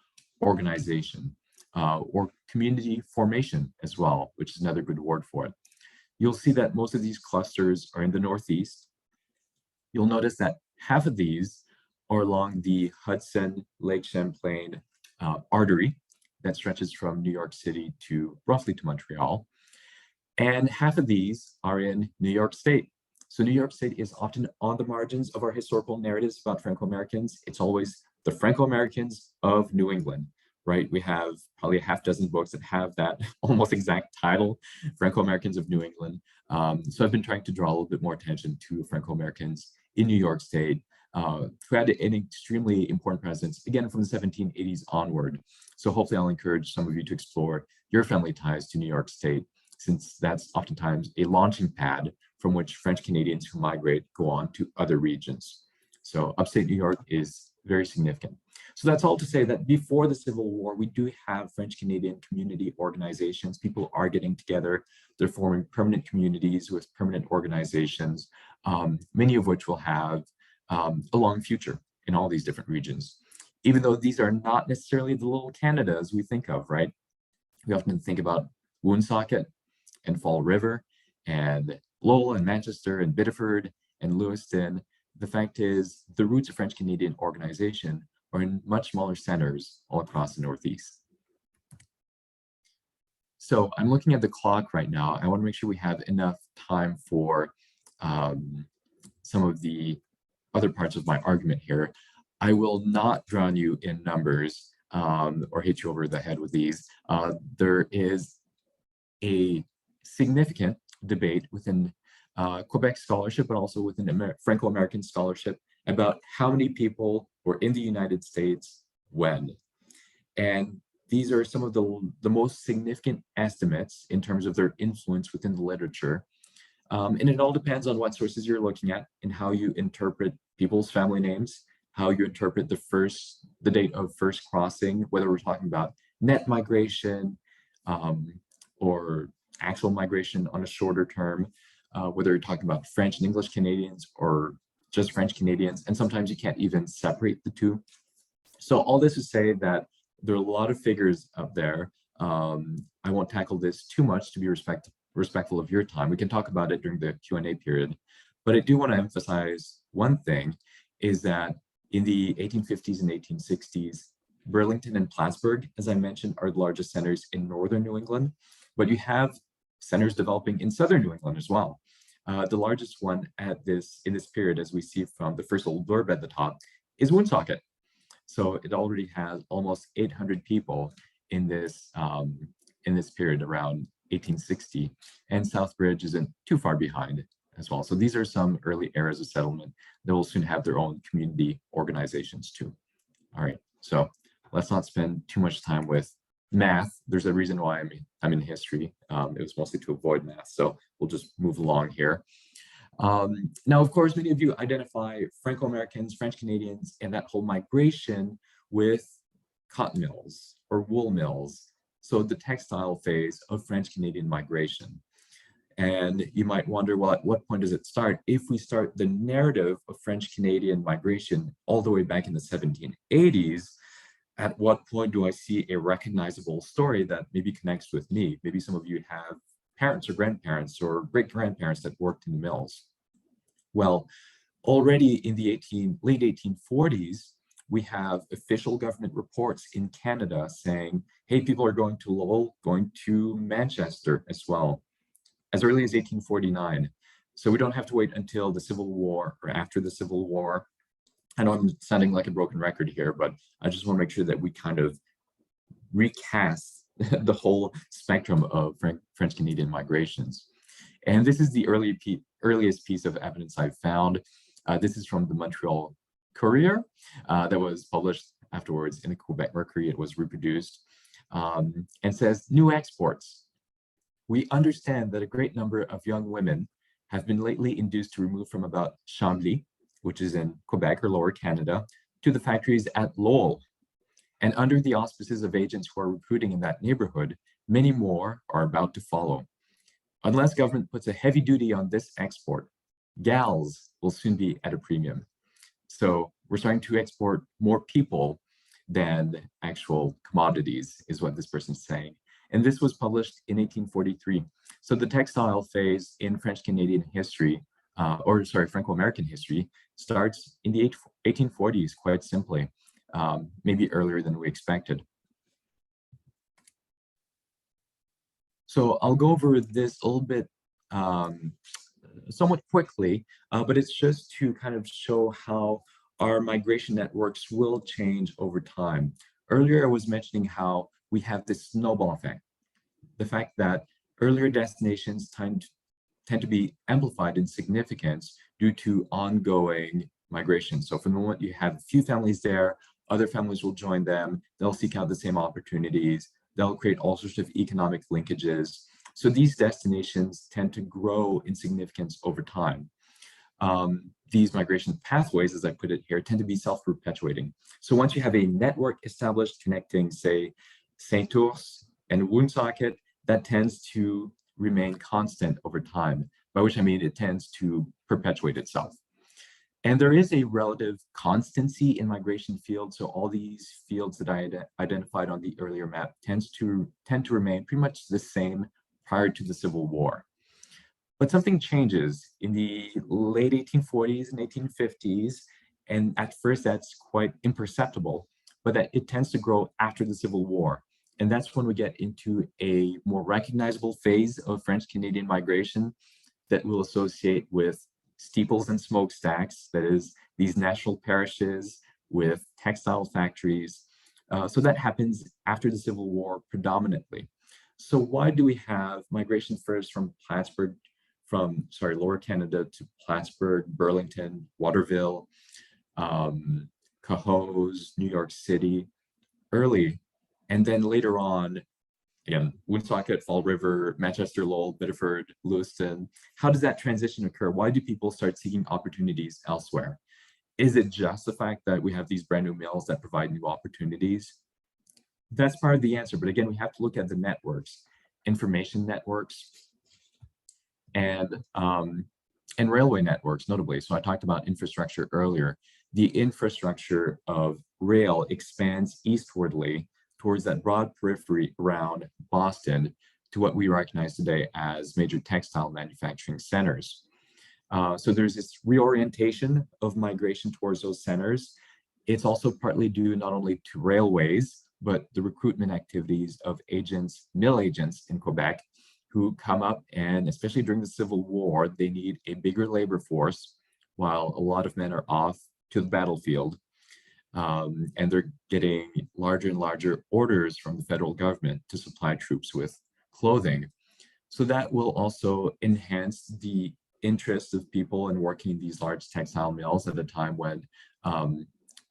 organization or community formation as well, which is another good word for it. You'll see that most of these clusters are in the Northeast. You'll notice that half of these are along the Hudson Lake Champlain artery that stretches from New York City to roughly to Montreal. And half of these are in New York State. So New York State is often on the margins of our historical narratives about Franco-Americans. It's always the Franco-Americans of New England, right? We have probably a half dozen books that have that almost exact title, Franco-Americans of New England. So I've been trying to draw a little bit more attention to Franco-Americans in New York State, who had an extremely important presence, again, from the 1780s onward. So hopefully I'll encourage some of you to explore your family ties to New York State, since that's oftentimes a launching pad from which French Canadians who migrate go on to other regions. So upstate New York is very significant. So that's all to say that before the Civil War, we do have French Canadian community organizations. People are getting together. They're forming permanent communities with permanent organizations, many of which will have a long future in all these different regions. Even though these are not necessarily the little Canadas we think of, right? We often think about Woonsocket and Fall River and Lowell and Manchester and Biddeford and Lewiston. The fact is, the roots of French Canadian organization are in much smaller centers all across the Northeast. So I'm looking at the clock right now. I want to make sure we have enough time for some of the other parts of my argument here. I will not drown you in numbers or hit you over the head with these. There is a significant debate within Quebec scholarship, but also within Franco-American scholarship about how many people were in the United States when. And these are some of the most significant estimates in terms of their influence within the literature. And it all depends on what sources you're looking at and how you interpret people's family names, how you interpret the date of first crossing, whether we're talking about net migration or actual migration on a shorter term, whether you're talking about French and English Canadians or just French Canadians, and sometimes you can't even separate the two. So all this to say that there are a lot of figures up there. I won't tackle this too much to be respectful of your time. We can talk about it during the Q&A period, but I do want to emphasize one thing, is that in the 1850s and 1860s, Burlington and Plattsburgh, as I mentioned, are the largest centers in northern New England, but you have centers developing in southern New England as well. The largest one in this period, as we see from the first little blurb at the top, is Woonsocket. So it already has almost 800 people in this period around 1860, and Southbridge isn't too far behind as well. So these are some early eras of settlement that will soon have their own community organizations too. All right, so let's not spend too much time with math. There's a reason why I'm in history. It was mostly to avoid math, so we'll just move along here. Now, of course, many of you identify Franco-Americans, French Canadians, and that whole migration with cotton mills or wool mills. So the textile phase of French Canadian migration. And you might wonder, well, at what point does it start? If we start the narrative of French Canadian migration all the way back in the 1780s, at what point do I see a recognizable story that maybe connects with me? Maybe some of you have parents or grandparents or great-grandparents that worked in the mills. Well, already in the late 1840s, we have official government reports in Canada saying, hey, people are going to Lowell, going to Manchester as well, as early as 1849. So we don't have to wait until the Civil War or after the Civil War. I know I'm sounding like a broken record here, but I just want to make sure that we kind of recast the whole spectrum of French Canadian migrations. And this is the earliest piece of evidence I've found. This is from the Montreal Courier that was published afterwards in the Quebec Mercury. It was reproduced and says, new exports. We understand that a great number of young women have been lately induced to remove from about Chambly, which is in Quebec or Lower Canada, to the factories at Lowell. And under the auspices of agents who are recruiting in that neighborhood, many more are about to follow. Unless government puts a heavy duty on this export, gals will soon be at a premium. So we're starting to export more people than actual commodities, is what this person's saying. And this was published in 1843. So the textile phase in French Canadian history, Franco-American history, starts in the 1840s, quite simply, maybe earlier than we expected. So I'll go over this a little bit somewhat quickly, but it's just to kind of show how our migration networks will change over time. Earlier, I was mentioning how we have this snowball effect, the fact that earlier destinations tend to be amplified in significance due to ongoing migration. So from the moment you have a few families there, other families will join them, they'll seek out the same opportunities, they'll create all sorts of economic linkages. So these destinations tend to grow in significance over time. These migration pathways, as I put it here, tend to be self-perpetuating. So once you have a network established connecting, say, Saint-Ours and Woonsocket, that tends to remain constant over time, by which I mean it tends to perpetuate itself. And there is a relative constancy in migration fields. So all these fields that I identified on the earlier map tend to remain pretty much the same prior to the Civil War. But something changes in the late 1840s and 1850s. And at first that's quite imperceptible, but that it tends to grow after the Civil War. And that's when we get into a more recognizable phase of French Canadian migration that we'll associate with steeples and smokestacks, that is, these national parishes with textile factories. So that happens after the Civil War predominantly. So why do we have migration first from Lower Canada to Plattsburgh, Burlington, Waterville, Cohoes, New York City, early, and then later on, again, Woonsocket, Fall River, Manchester, Lowell, Biddeford, Lewiston. How does that transition occur? Why do people start seeking opportunities elsewhere? Is it just the fact that we have these brand new mills that provide new opportunities? That's part of the answer, but again, we have to look at the networks, information networks, and railway networks, notably. So I talked about infrastructure earlier. The infrastructure of rail expands eastwardly towards that broad periphery around Boston to what we recognize today as major textile manufacturing centers. So there's this reorientation of migration towards those centers. It's also partly due not only to railways, but the recruitment activities of agents, mill agents in Quebec, who come up, and especially during the Civil War, they need a bigger labor force while a lot of men are off to the battlefield. And they're getting larger and larger orders from the federal government to supply troops with clothing. So that will also enhance the interest of people in working in these large textile mills at a time when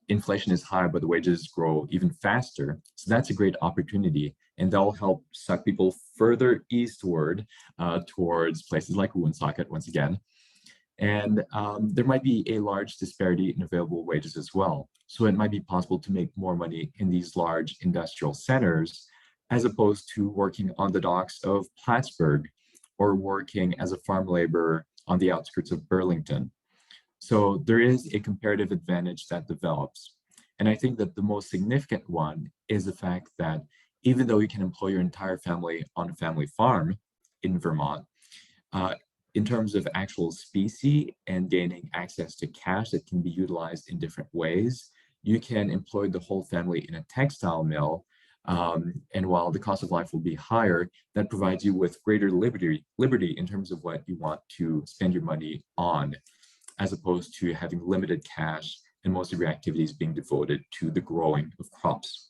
inflation is high, but the wages grow even faster. So that's a great opportunity, and that'll help suck people further eastward towards places like Woonsocket once again. And there might be a large disparity in available wages as well. So it might be possible to make more money in these large industrial centers as opposed to working on the docks of Plattsburgh or working as a farm laborer on the outskirts of Burlington. So there is a comparative advantage that develops. And I think that the most significant one is the fact that even though you can employ your entire family on a family farm in Vermont, in terms of actual specie and gaining access to cash that can be utilized in different ways, you can employ the whole family in a textile mill. And while the cost of life will be higher, that provides you with greater liberty in terms of what you want to spend your money on, as opposed to having limited cash and most of your activities being devoted to the growing of crops.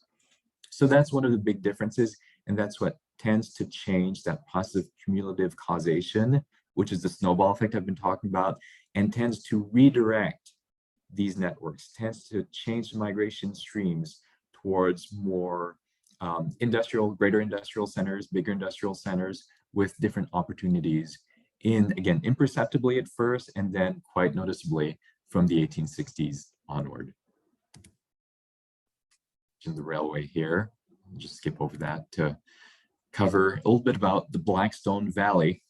So that's one of the big differences, and that's what tends to change that process of cumulative causation, which is the snowball effect I've been talking about, and tends to redirect these networks, tends to change the migration streams towards more greater industrial centers, bigger industrial centers with different opportunities again, imperceptibly at first, and then quite noticeably from the 1860s onward. The railway here, I'll just skip over that to cover a little bit about the Blackstone Valley.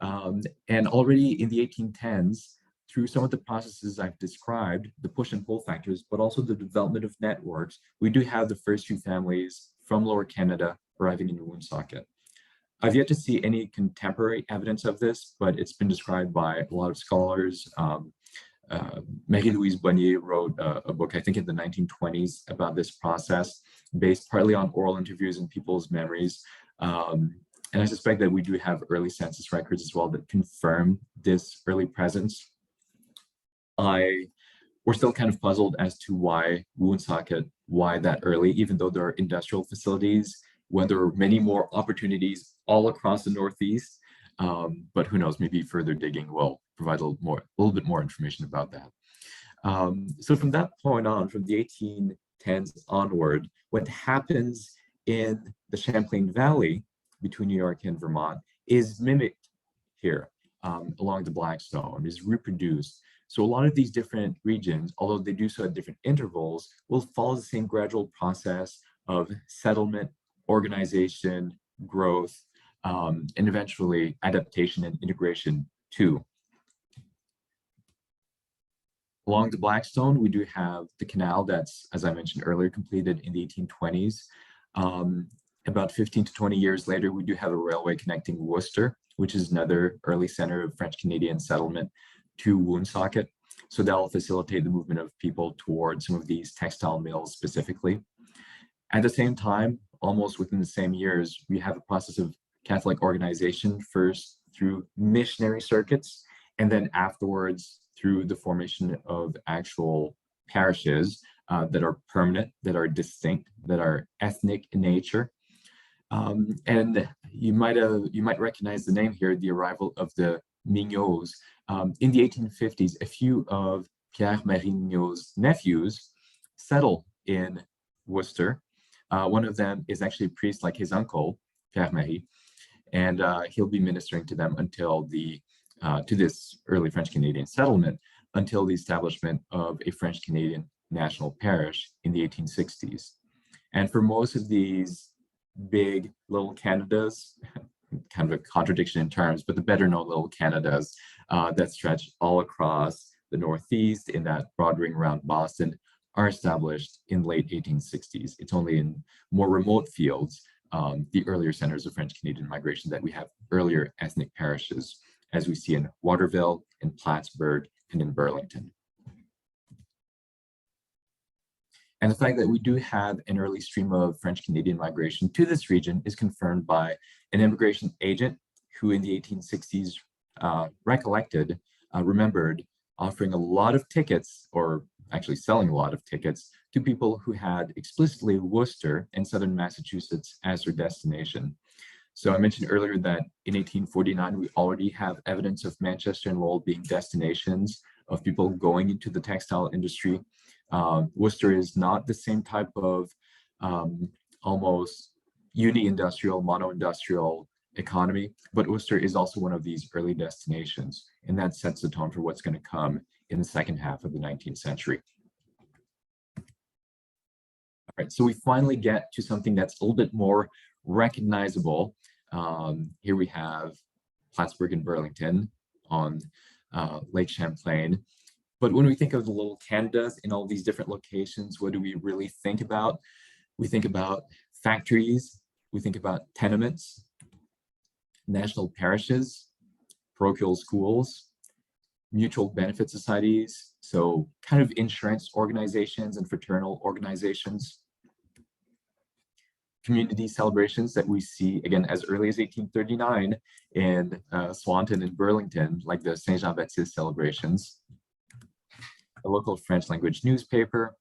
And already in the 1810s, through some of the processes I've described, the push and pull factors, but also the development of networks, we do have the first few families from Lower Canada arriving in Woonsocket. I've yet to see any contemporary evidence of this, but it's been described by a lot of scholars. Marie-Louise Bonnier wrote a book, I think in the 1920s, about this process, based partly on oral interviews and people's memories. And I suspect that we do have early census records as well that confirm this early presence. We're still kind of puzzled as to why Woonsocket, why that early, even though there are industrial facilities, when there are many more opportunities all across the Northeast. But who knows, maybe further digging will provide a little bit more information about that. So from that point on, from the 1810s onward, what happens in the Champlain Valley between New York and Vermont is mimicked here along the Blackstone, is reproduced. So a lot of these different regions, although they do so at different intervals, will follow the same gradual process of settlement, organization, growth, and eventually adaptation and integration too. Along the Blackstone, we do have the canal that's, as I mentioned earlier, completed in the 1820s. About 15 to 20 years later, we do have a railway connecting Worcester, which is another early center of French-Canadian settlement, to Woonsocket. So that will facilitate the movement of people towards some of these textile mills specifically. At the same time, almost within the same years, we have a process of Catholic organization, first through missionary circuits, and then afterwards through the formation of actual parishes that are permanent, that are distinct, that are ethnic in nature. And you might recognize the name here, the arrival of the Mignots. In the 1850s, a few of Pierre-Marie Mignot's nephews settle in Worcester. One of them is actually a priest like his uncle, Pierre-Marie, and he'll be ministering to them until to this early French-Canadian settlement, until the establishment of a French-Canadian national parish in the 1860s. And for most of these big little Canadas, kind of a contradiction in terms, but the better known little Canadas that stretch all across the Northeast in that broad ring around Boston are established in late 1860s. It's only in more remote fields, the earlier centers of French-Canadian migration, that we have earlier ethnic parishes, as we see in Waterville, in Plattsburgh, and in Burlington. And the fact that we do have an early stream of French-Canadian migration to this region is confirmed by an immigration agent who in the 1860s remembered offering a lot of tickets, or actually selling a lot of tickets, to people who had explicitly Worcester and southern Massachusetts as their destination. So I mentioned earlier that in 1849, we already have evidence of Manchester and Lowell being destinations of people going into the textile industry. Worcester is not the same type of almost uni-industrial, mono-industrial economy, but Worcester is also one of these early destinations, and that sets the tone for what's going to come in the second half of the 19th century. All right, so we finally get to something that's a little bit more recognizable. Here we have Plattsburgh and Burlington on Lake Champlain. But when we think of the little Canadas in all these different locations, what do we really think about? We think about factories, we think about tenements, national parishes, parochial schools, mutual benefit societies, so kind of insurance organizations and fraternal organizations, community celebrations that we see again as early as 1839 in Swanton and Burlington, like the Saint Jean Baptiste celebrations, a local French language newspaper,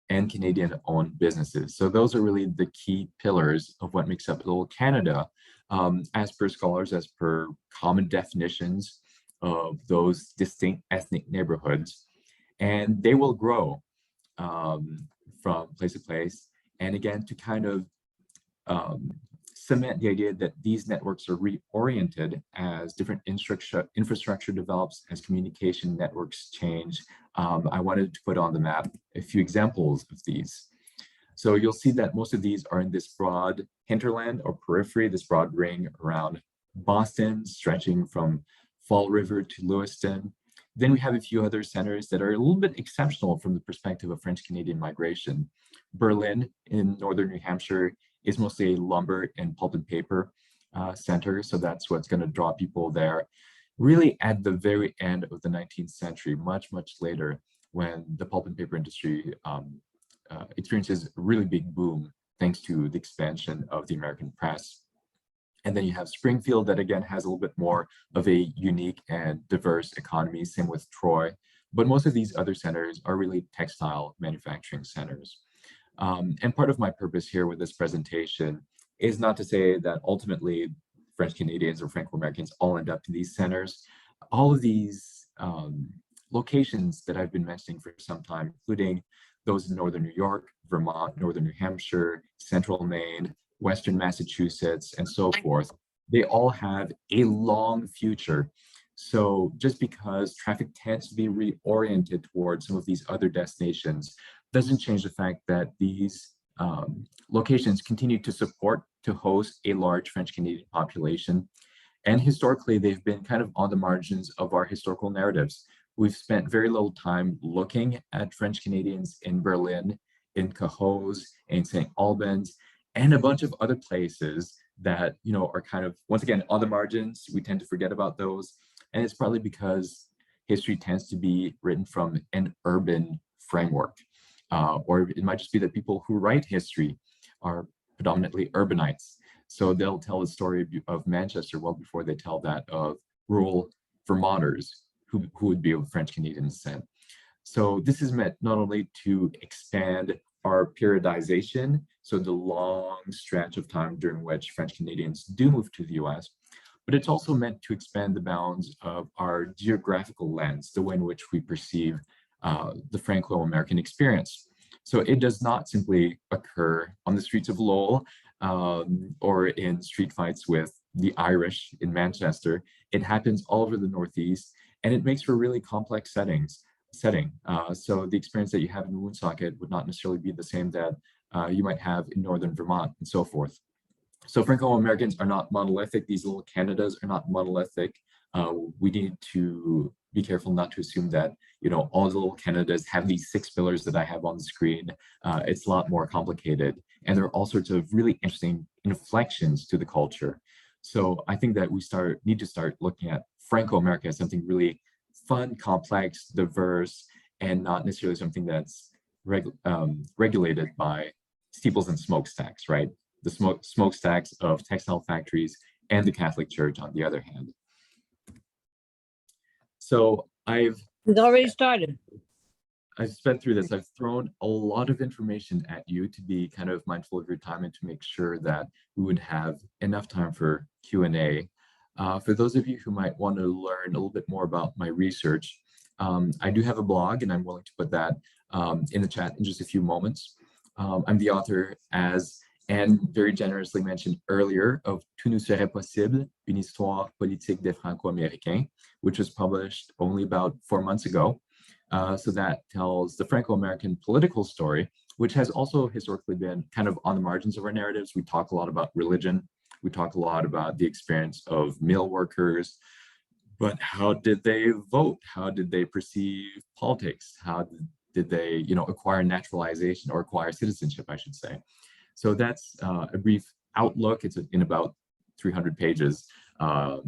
and Canadian-owned businesses. So those are really the key pillars of what makes up Little Canada, as per scholars, as per common definitions of those distinct ethnic neighborhoods. And they will grow from place to place. And again, to kind of cement the idea that these networks are reoriented as different infrastructure develops, as communication networks change. I wanted to put on the map a few examples of these. So you'll see that most of these are in this broad hinterland or periphery, this broad ring around Boston, stretching from Fall River to Lewiston. Then we have a few other centers that are a little bit exceptional from the perspective of French-Canadian migration. Berlin in northern New Hampshire is mostly a lumber and pulp and paper center, so that's what's going to draw people there. Really at the very end of the 19th century, much later, when the pulp and paper industry experiences a really big boom thanks to the expansion of the American press. And then you have Springfield that again has a little bit more of a unique and diverse economy, same with Troy. But most of these other centers are really textile manufacturing centers. And part of my purpose here with this presentation is not to say that ultimately French Canadians or Franco-Americans all end up in these centers. All of these locations that I've been mentioning for some time, including those in northern New York, Vermont, northern New Hampshire, central Maine, western Massachusetts, and so forth, they all have a long future. So just because traffic tends to be reoriented towards some of these other destinations doesn't change the fact that these locations continue to support, to host a large French-Canadian population. And historically, they've been kind of on the margins of our historical narratives. We've spent very little time looking at French Canadians in Berlin, in Cahos, in St. Albans, and a bunch of other places that, you know, are kind of, once again, on the margins. We tend to forget about those. And it's probably because history tends to be written from an urban framework. Or it might just be that people who write history are predominantly urbanites. So they'll tell the story of Manchester well before they tell that of rural Vermonters who would be of French Canadian descent. So this is meant not only to expand our periodization, so the long stretch of time during which French Canadians do move to the US, but it's also meant to expand the bounds of our geographical lens, the way in which we perceive the Franco-American experience. So it does not simply occur on the streets of Lowell or in street fights with the Irish in Manchester. It happens all over the Northeast, and it makes for really complex setting. So the experience that you have in Woonsocket would not necessarily be the same that you might have in northern Vermont and so forth. So Franco-Americans are not monolithic. These little Canadas are not monolithic. We need to be careful not to assume that, you know, all the little Canadas have these 6 pillars that I have on the screen. It's a lot more complicated, and there are all sorts of really interesting inflections to the culture. So I think that we need to start looking at Franco-America as something really fun, complex, diverse, and not necessarily something that's regulated by steeples and smokestacks, right? The smokestacks of textile factories and the Catholic Church on the other hand. So It's already started. I've spent through this. I've thrown a lot of information at you to be kind of mindful of your time and to make sure that we would have enough time for Q&A. For those of you who might want to learn a little bit more about my research, I do have a blog, and I'm willing to put that in the chat in just a few moments. I'm the author, as Anne very generously mentioned earlier, of Tout, nous, serait, une histoire, politique des Franco-Américains, which was published only about 4 months ago. So that tells the Franco-American political story, which has also historically been kind of on the margins of our narratives. We talk a lot about religion. We talk a lot about the experience of mill workers, but how did they vote? How did they perceive politics? How did they, acquire naturalization or acquire citizenship, I should say. So that's a brief outlook. It's in about 300 pages of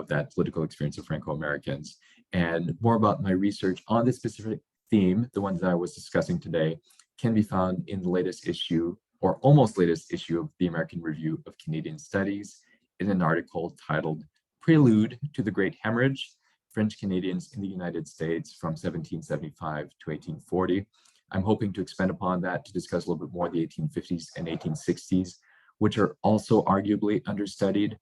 that political experience of Franco-Americans. And more about my research on this specific theme, the ones that I was discussing today, can be found in the latest issue, or almost latest issue, of the American Review of Canadian Studies, in an article titled Prelude to the Great Hemorrhage, French Canadians in the United States from 1775 to 1840. I'm hoping to expand upon that to discuss a little bit more the 1850s and 1860s, which are also arguably understudied.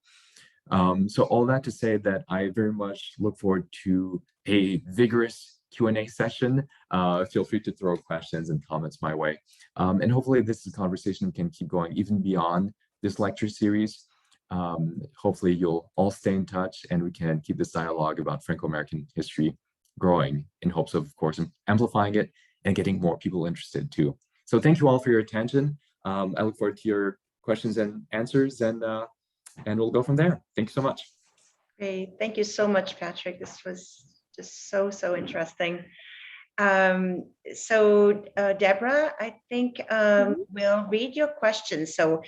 So all that to say that I very much look forward to a vigorous Q&A session. Feel free to throw questions and comments my way. And hopefully this conversation can keep going even beyond this lecture series. Hopefully you'll all stay in touch and we can keep this dialogue about Franco-American history growing, in hopes of course, amplifying it and getting more people interested too. So thank you all for your attention. I look forward to your questions and answers, and we'll go from there. Thank you so much. Great. Thank you so much, Patrick. This was just so interesting. So Deborah, I think we'll read your questions. So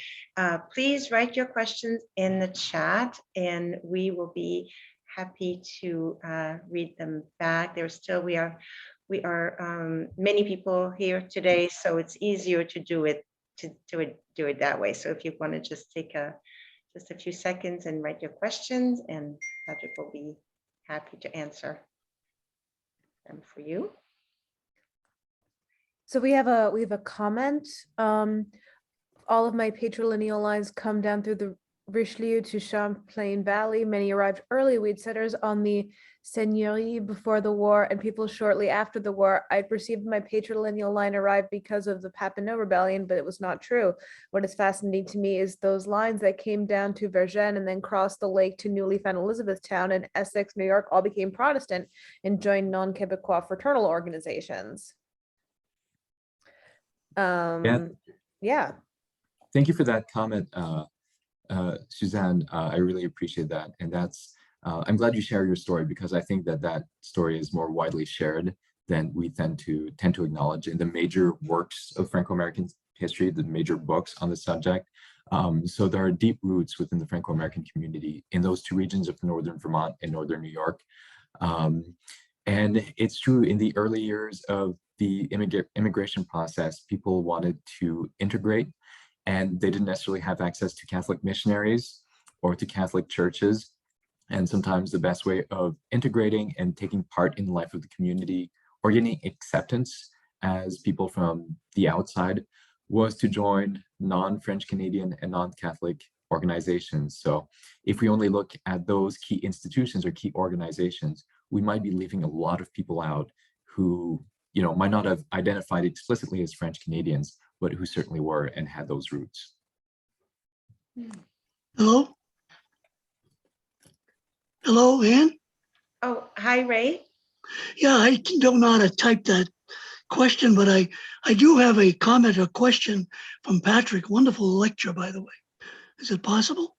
please write your questions in the chat and we will be happy to read them back. We are many people here today, so it's easier to do it that way. So if you want to just take just a few seconds and write your questions, and Patrick will be happy to answer them for you. So we have a comment. All of my patrilineal lines come down through the Richelieu to Champlain Valley. Many arrived early. We had settlers on the seigneurie before the war and people shortly after the war. I perceived my patrilineal line arrived because of the Papineau Rebellion, but it was not true. What is fascinating to me is those lines that came down to Vergennes and then crossed the lake to newly found Elizabethtown and Essex, New York, all became Protestant and joined non-Quebecois fraternal organizations. Yeah. Thank you for that comment, Suzanne. I really appreciate that. And that's, I'm glad you share your story, because I think that story is more widely shared than we tend to acknowledge in the major works of Franco-American history, the major books on the subject. So there are deep roots within the Franco-American community in those two regions of northern Vermont and northern New York. And it's true, in the early years of the immigration process, people wanted to integrate, and they didn't necessarily have access to Catholic missionaries or to Catholic churches. And sometimes the best way of integrating and taking part in the life of the community, or getting acceptance as people from the outside, was to join non-French Canadian and non-Catholic organizations. So if we only look at those key institutions or key organizations, we might be leaving a lot of people out who, might not have identified explicitly as French Canadians, but who certainly were and had those roots. Hello? Hello, Ann? Oh, hi, Ray. Yeah, I don't know how to type that question, but I do have a comment or question from Patrick. Wonderful lecture, by the way. Is it possible?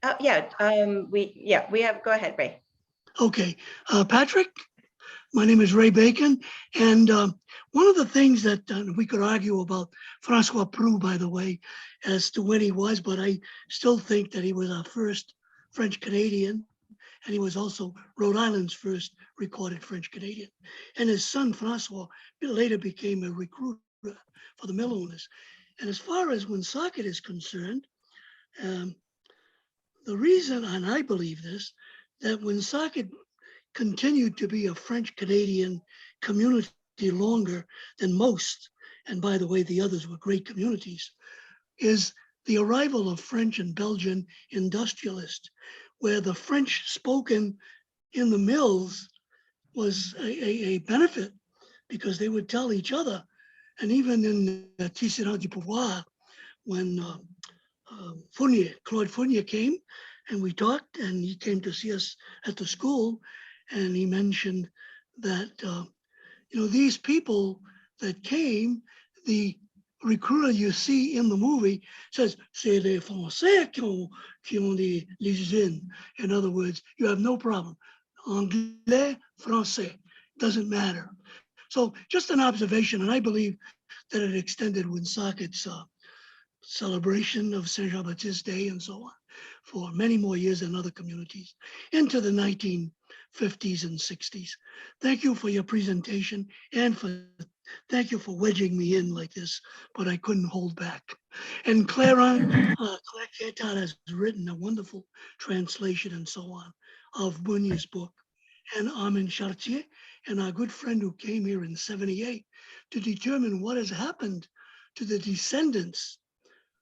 We have, go ahead, Ray. Okay, Patrick, my name is Ray Bacon, and one of the things that we could argue about Francois Proulx, by the way, as to when he was, but I still think that he was our first French Canadian, and he was also Rhode Island's first recorded French Canadian. And his son, Francois, later became a recruiter for the mill owners. And as far as Woonsocket is concerned, the reason, and I believe this, that Woonsocket continued to be a French Canadian community longer than most, and by the way, the others were great communities, is the arrival of French and Belgian industrialists, where the French spoken in the mills was a benefit because they would tell each other. And even in Tisserand du Pouvoir, when Claude Fournier came and we talked, and he came to see us at the school, and he mentioned that, these people that came, the recruiter you see in the movie says, c'est les Français qui ont les usines. In other words, you have no problem. Anglais, Français, doesn't matter. So just an observation, and I believe that it extended Woonsocket's celebration of Saint Jean-Baptiste Day and so on for many more years than other communities into the 1950s and 60s. Thank you for your presentation, and thank you for wedging me in like this, but I couldn't hold back. And Claire Quetal has written a wonderful translation and so on of Bunya's book, and Armin Chartier, and our good friend who came here in '78 to determine what has happened to the descendants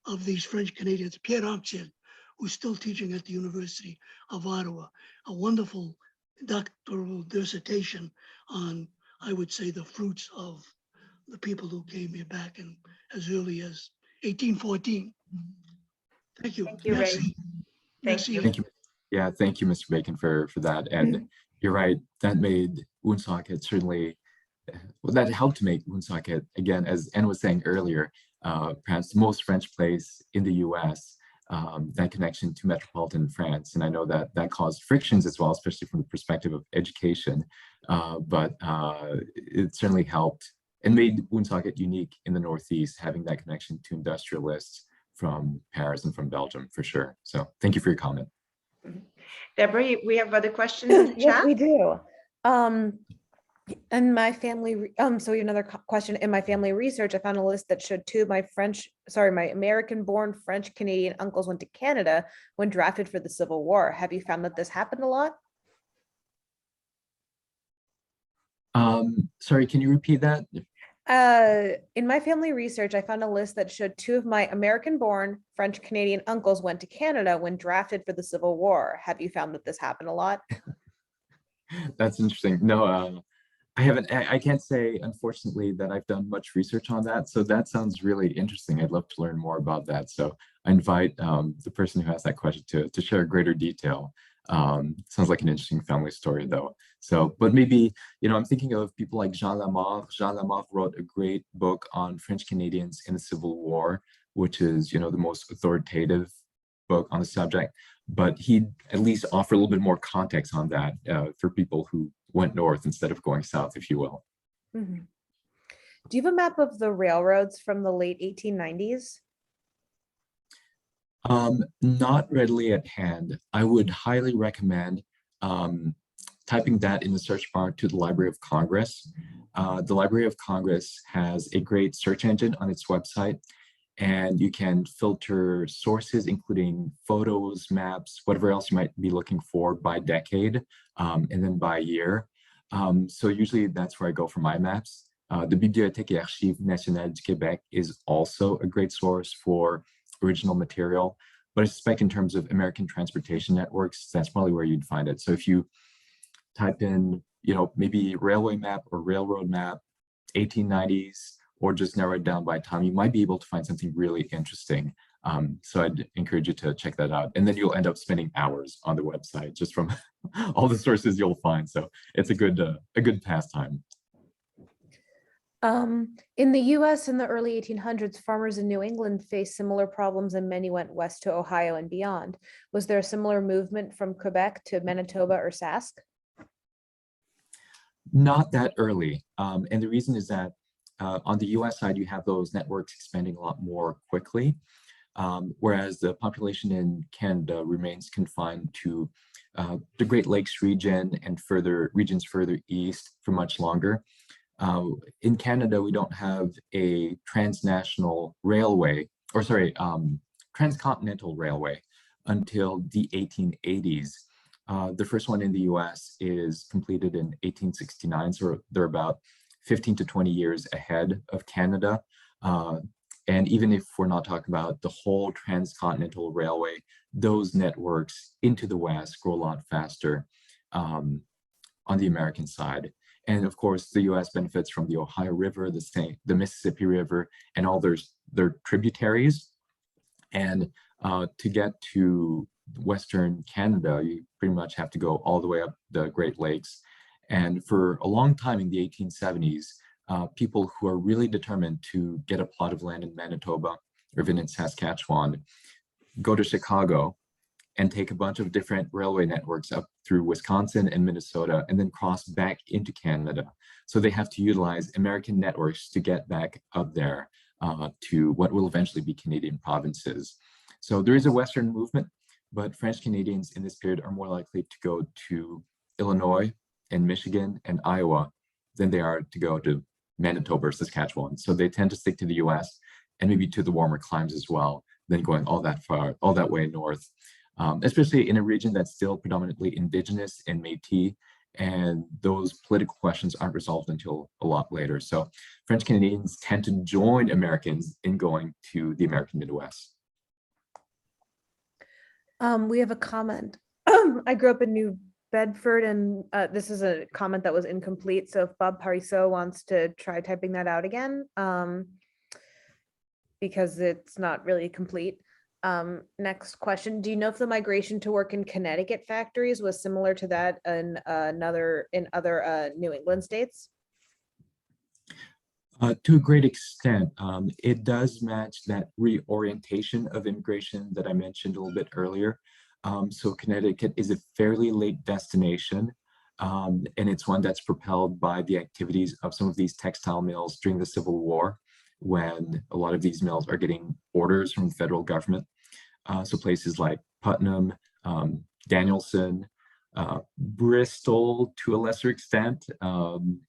of these French Canadians, Pierre Anctil, who's still teaching at the University of Ottawa, a wonderful doctoral dissertation on, I would say, the fruits of the people who came here back in as early as 1814. Thank you. Thank you, Ray. Merci. Thank Merci. you. Thank you. Yeah, thank you, Mr. Bacon, for that. And you're right, that made Woonsocket certainly, well, that helped to make Woonsocket, again, as Anne was saying earlier, perhaps the most French place in the US, that connection to metropolitan France. And I know that that caused frictions as well, especially from the perspective of education, but it certainly helped and made Woonsocket unique in the Northeast, having that connection to industrialists from Paris and from Belgium, for sure. So thank you for your comment. Deborah, we have other questions in the Yes, chat? we do. In my family, so another question, in my family research, I found a list that showed two of my my American-born French Canadian uncles went to Canada when drafted for the Civil War. Have you found that this happened a lot? Sorry, can you repeat that? In my family research, I found a list that showed two of my American-born French Canadian uncles went to Canada when drafted for the Civil War. Have you found that this happened a lot? That's interesting. No, I haven't. I can't say, unfortunately, that I've done much research on that. So that sounds really interesting. I'd love to learn more about that. So I invite the person who asked that question to share greater detail. Sounds like an interesting family story, though. So, but maybe, I'm thinking of people like Jean Lamarck. Jean Lamarck wrote a great book on French Canadians in the Civil War, which is, the most authoritative book on the subject. But he'd at least offer a little bit more context on that for people who went north instead of going south, if you will. Mm-hmm. Do you have a map of the railroads from the late 1890s? Not readily at hand. I would highly recommend typing that in the search bar to the Library of Congress. The Library of Congress has a great search engine on its website, and you can filter sources, including photos, maps, whatever else you might be looking for by decade, and then by year. So usually that's where I go for my maps. The Bibliothèque et Archives Nationales du Québec is also a great source for original material, but I suspect in terms of American transportation networks, that's probably where you'd find it. So if you type in, maybe railway map or railroad map, 1890s, or just narrow it down by time, you might be able to find something really interesting. So I'd encourage you to check that out. And then you'll end up spending hours on the website just from all the sources you'll find. So it's a good pastime. In the US in the early 1800s, farmers in New England faced similar problems and many went west to Ohio and beyond. Was there a similar movement from Quebec to Manitoba or Sask? Not that early. And the reason is that on the US side, you have those networks expanding a lot more quickly. whereas the population in Canada remains confined to the Great Lakes region and regions further east for much longer. In Canada, we don't have a transnational railway, or sorry, transcontinental railway until the 1880s. The first one in the US is completed in 1869, so they're about 15 to 20 years ahead of Canada. And even if we're not talking about the whole transcontinental railway, those networks into the West grow a lot faster on the American side. And of course, the US benefits from the Ohio River, the Mississippi River, and all their tributaries. And to get to Western Canada, you pretty much have to go all the way up the Great Lakes. And for a long time in the 1870s, people who are really determined to get a plot of land in Manitoba or even in Saskatchewan go to Chicago and take a bunch of different railway networks up through Wisconsin and Minnesota and then cross back into Canada. So they have to utilize American networks to get back up there to what will eventually be Canadian provinces. So there is a Western movement, but French Canadians in this period are more likely to go to Illinois and Michigan and Iowa than they are to go to Manitoba or Saskatchewan. So they tend to stick to the US and maybe to the warmer climes as well, than going all that way north. Especially in a region that's still predominantly Indigenous and Métis, and those political questions aren't resolved until a lot later. So French Canadians tend to join Americans in going to the American Midwest. We have a comment. I grew up in New Bedford, and this is a comment that was incomplete. So if Bob Pariseau wants to try typing that out again, because it's not really complete. Next question. Do you know if the migration to work in Connecticut factories was similar to that in other New England states? To a great extent, it does match that reorientation of immigration that I mentioned a little bit earlier. So Connecticut is a fairly late destination, and it's one that's propelled by the activities of some of these textile mills during the Civil War, when a lot of these mills are getting orders from the federal government. So places like Putnam, Danielson, Bristol to a lesser extent, and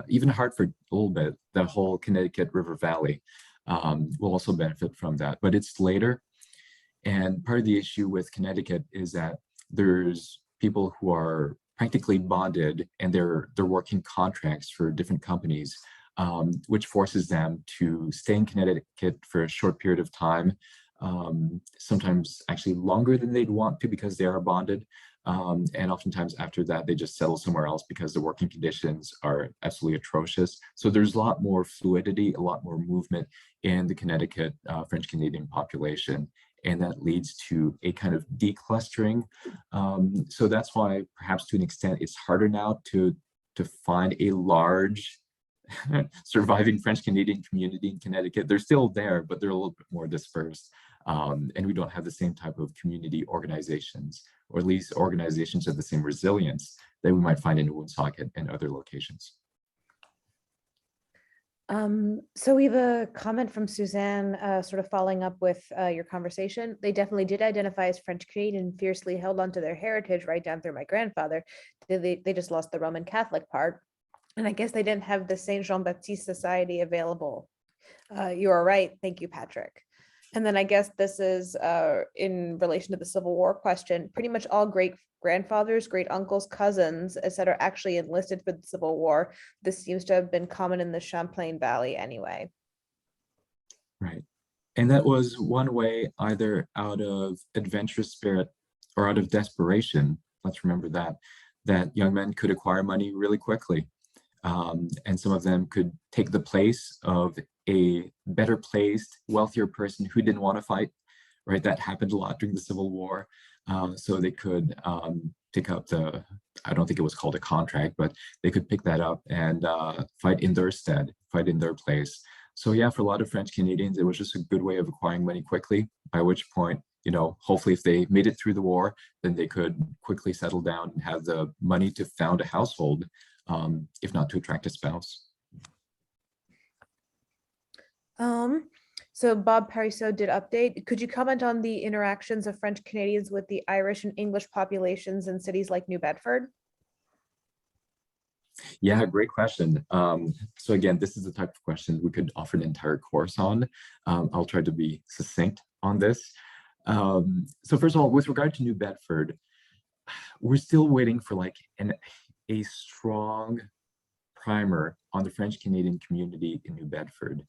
even Hartford a little bit, the whole Connecticut River Valley will also benefit from that, but it's later. And part of the issue with Connecticut is that there's people who are practically bonded and they're working contracts for different companies, which forces them to stay in Connecticut for a short period of time, sometimes actually longer than they'd want to because they are bonded. And oftentimes after that, they just settle somewhere else because the working conditions are absolutely atrocious. So there's a lot more fluidity, a lot more movement in the Connecticut French Canadian population. And that leads to a kind of declustering. So that's why perhaps to an extent, it's harder now to find a large surviving French Canadian community in Connecticut. They're still there, but they're a little bit more dispersed. And we don't have the same type of community organizations, or at least organizations of the same resilience that we might find in Woonsocket and other locations. So we have a comment from Suzanne, sort of following up with your conversation. They definitely did identify as French Canadian, fiercely held onto their heritage right down through my grandfather. They just lost the Roman Catholic part. And I guess they didn't have the Saint Jean-Baptiste Society available. You are right. Thank you, Patrick. And then I guess this is in relation to the Civil War question. Pretty much all great grandfathers, great uncles, cousins, etc., actually enlisted for the Civil War. This seems to have been common in the Champlain Valley anyway. Right. And that was one way, either out of adventurous spirit or out of desperation, let's remember that young men could acquire money really quickly. And some of them could take the place of a better placed, wealthier person who didn't want to fight, right? That happened a lot during the Civil War. So they could pick up I don't think it was called a contract, but they could pick that up and fight in their stead, fight in their place. So yeah, for a lot of French Canadians, it was just a good way of acquiring money quickly, by which point, you know, hopefully if they made it through the war, then they could quickly settle down and have the money to found a household, if not to attract a spouse. So Bob Pariseau did update. Could you comment on the interactions of French Canadians with the Irish and English populations in cities like New Bedford? Yeah, great question. So again, this is the type of question we could offer an entire course on. I'll try to be succinct on this. So first of all, with regard to New Bedford, we're still waiting for like a strong primer on the French Canadian community in New Bedford.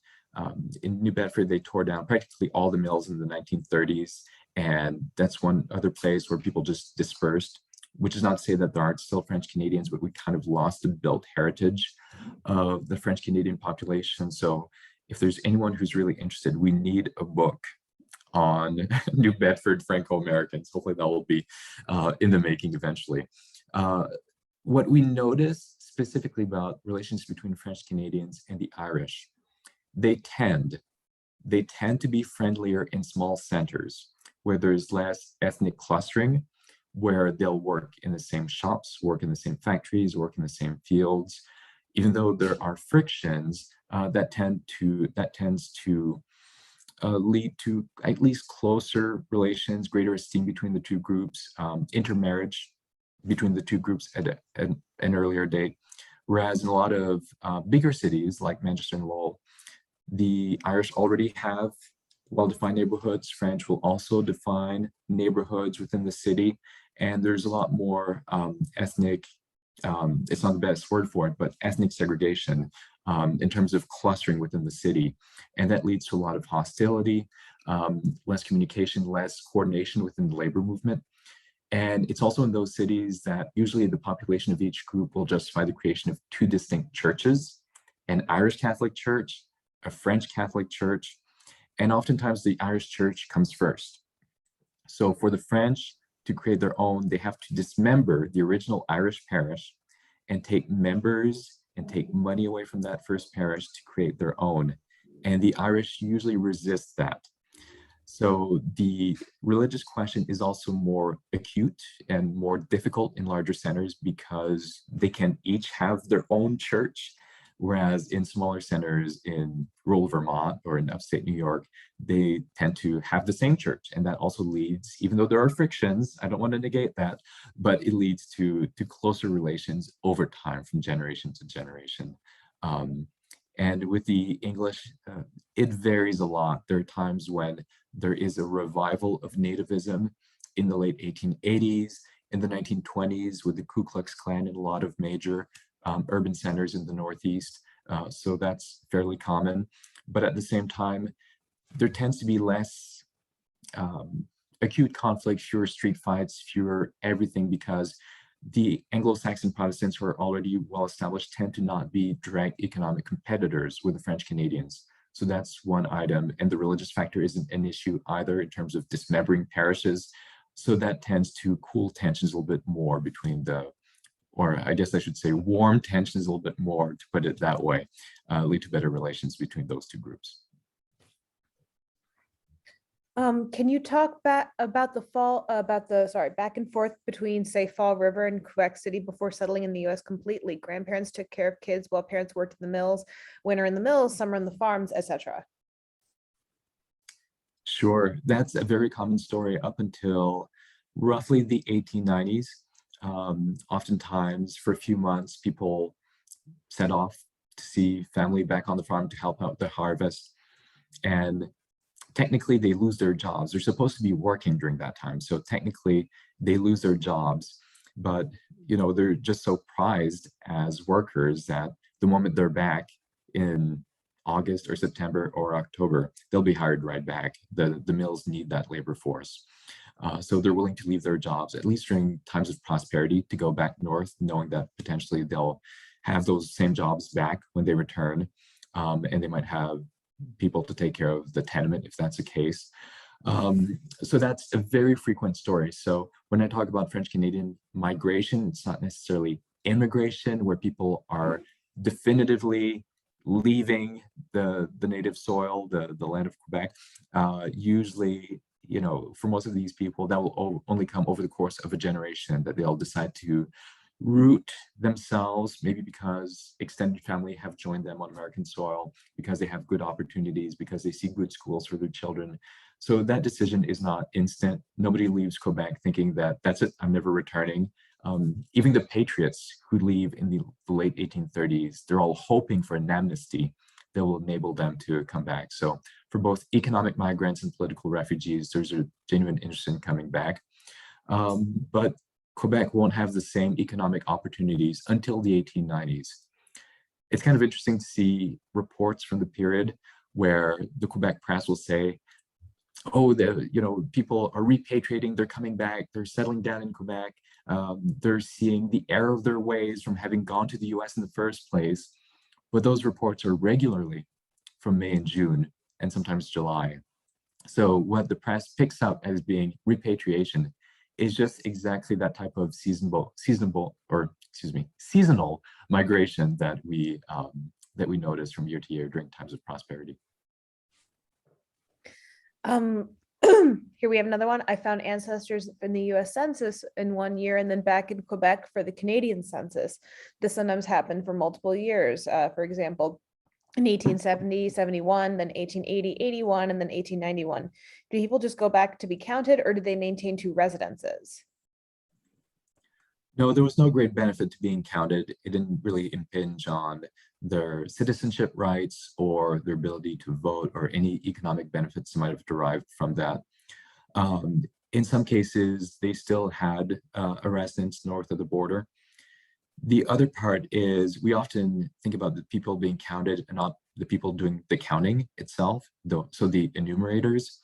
In New Bedford, they tore down practically all the mills in the 1930s, and that's one other place where people just dispersed, which is not to say that there aren't still French Canadians, but we kind of lost the built heritage of the French Canadian population. So if there's anyone who's really interested, we need a book on New Bedford Franco-Americans. Hopefully that will be in the making eventually. What we notice specifically about relations between French Canadians and the Irish, they tend to be friendlier in small centers where there's less ethnic clustering, where they'll work in the same shops, work in the same factories, work in the same fields, even though there are frictions that tends to lead to at least closer relations, greater esteem between the two groups, intermarriage between the two groups at an earlier date. Whereas in a lot of bigger cities like Manchester and Lowell, the Irish already have well-defined neighborhoods. French will also define neighborhoods within the city. And there's a lot more ethnic, it's not the best word for it, but ethnic segregation in terms of clustering within the city. And that leads to a lot of hostility, less communication, less coordination within the labor movement. And it's also in those cities that usually the population of each group will justify the creation of two distinct churches, an Irish Catholic Church, a French Catholic Church, and oftentimes the Irish Church comes first. So for the French to create their own, they have to dismember the original Irish parish and take members and take money away from that first parish to create their own. And the Irish usually resist that. So the religious question is also more acute and more difficult in larger centers because they can each have their own church, whereas in smaller centers in rural Vermont or in upstate New York, they tend to have the same church. And that also leads, even though there are frictions, I don't want to negate that, but it leads to closer relations over time from generation to generation. And with the English, it varies a lot. There are times when there is a revival of nativism in the late 1880s, in the 1920s with the Ku Klux Klan in a lot of major urban centers in the Northeast. So that's fairly common. But at the same time, there tends to be less acute conflict, fewer street fights, fewer everything, because the Anglo-Saxon Protestants who are already well established tend to not be direct economic competitors with the French Canadians. So that's one item. And the religious factor isn't an issue either in terms of dismembering parishes. So that tends to cool tensions a little bit more between or I guess I should say warm tensions a little bit more, to put it that way, lead to better relations between those two groups. Can you talk about the back and forth between, say, Fall River and Quebec City before settling in the US completely? Grandparents took care of kids while parents worked in the mills, winter in the mills, summer in the farms, etc. Sure, that's a very common story up until roughly the 1890s. Oftentimes for a few months, people set off to see family back on the farm to help out the harvest. And technically they lose their jobs. They're supposed to be working during that time. So technically they lose their jobs, but they're just so prized as workers that the moment they're back in August or September or October, they'll be hired right back. The mills need that labor force. So they're willing to leave their jobs, at least during times of prosperity, to go back north, knowing that potentially they'll have those same jobs back when they return. And they might have people to take care of the tenement if that's the case. So that's a very frequent story. So when I talk about French Canadian migration, it's not necessarily immigration where people are definitively leaving the native soil, the land of Quebec. Usually, for most of these people, that will only come over the course of a generation, that they'll decide to root themselves, maybe because extended family have joined them on American soil, because they have good opportunities, because they see good schools for their children. So that decision is not instant. Nobody leaves Quebec thinking that that's it, I'm never returning. Even the patriots who leave in the late 1830s, they're all hoping for an amnesty that will enable them to come back. So for both economic migrants and political refugees, there's a genuine interest in coming back. But Quebec won't have the same economic opportunities until the 1890s. It's kind of interesting to see reports from the period where the Quebec press will say, oh, people are repatriating, they're coming back, they're settling down in Quebec, they're seeing the error of their ways from having gone to the US in the first place. But those reports are regularly from May and June, and sometimes July. So what the press picks up as being repatriation is just exactly that type of seasonal migration that we notice from year to year during times of prosperity. Here we have another one. I found ancestors in the US Census in 1 year and then back in Quebec for the Canadian Census. This sometimes happened for multiple years. For example, in 1870, 71, then 1880, 81, and then 1891. Do people just go back to be counted, or do they maintain two residences? No, there was no great benefit to being counted. It didn't really impinge on their citizenship rights or their ability to vote or any economic benefits they might have derived from that. In some cases, they still had a residence north of the border. The other part is we often think about the people being counted and not the people doing the counting itself, so the enumerators.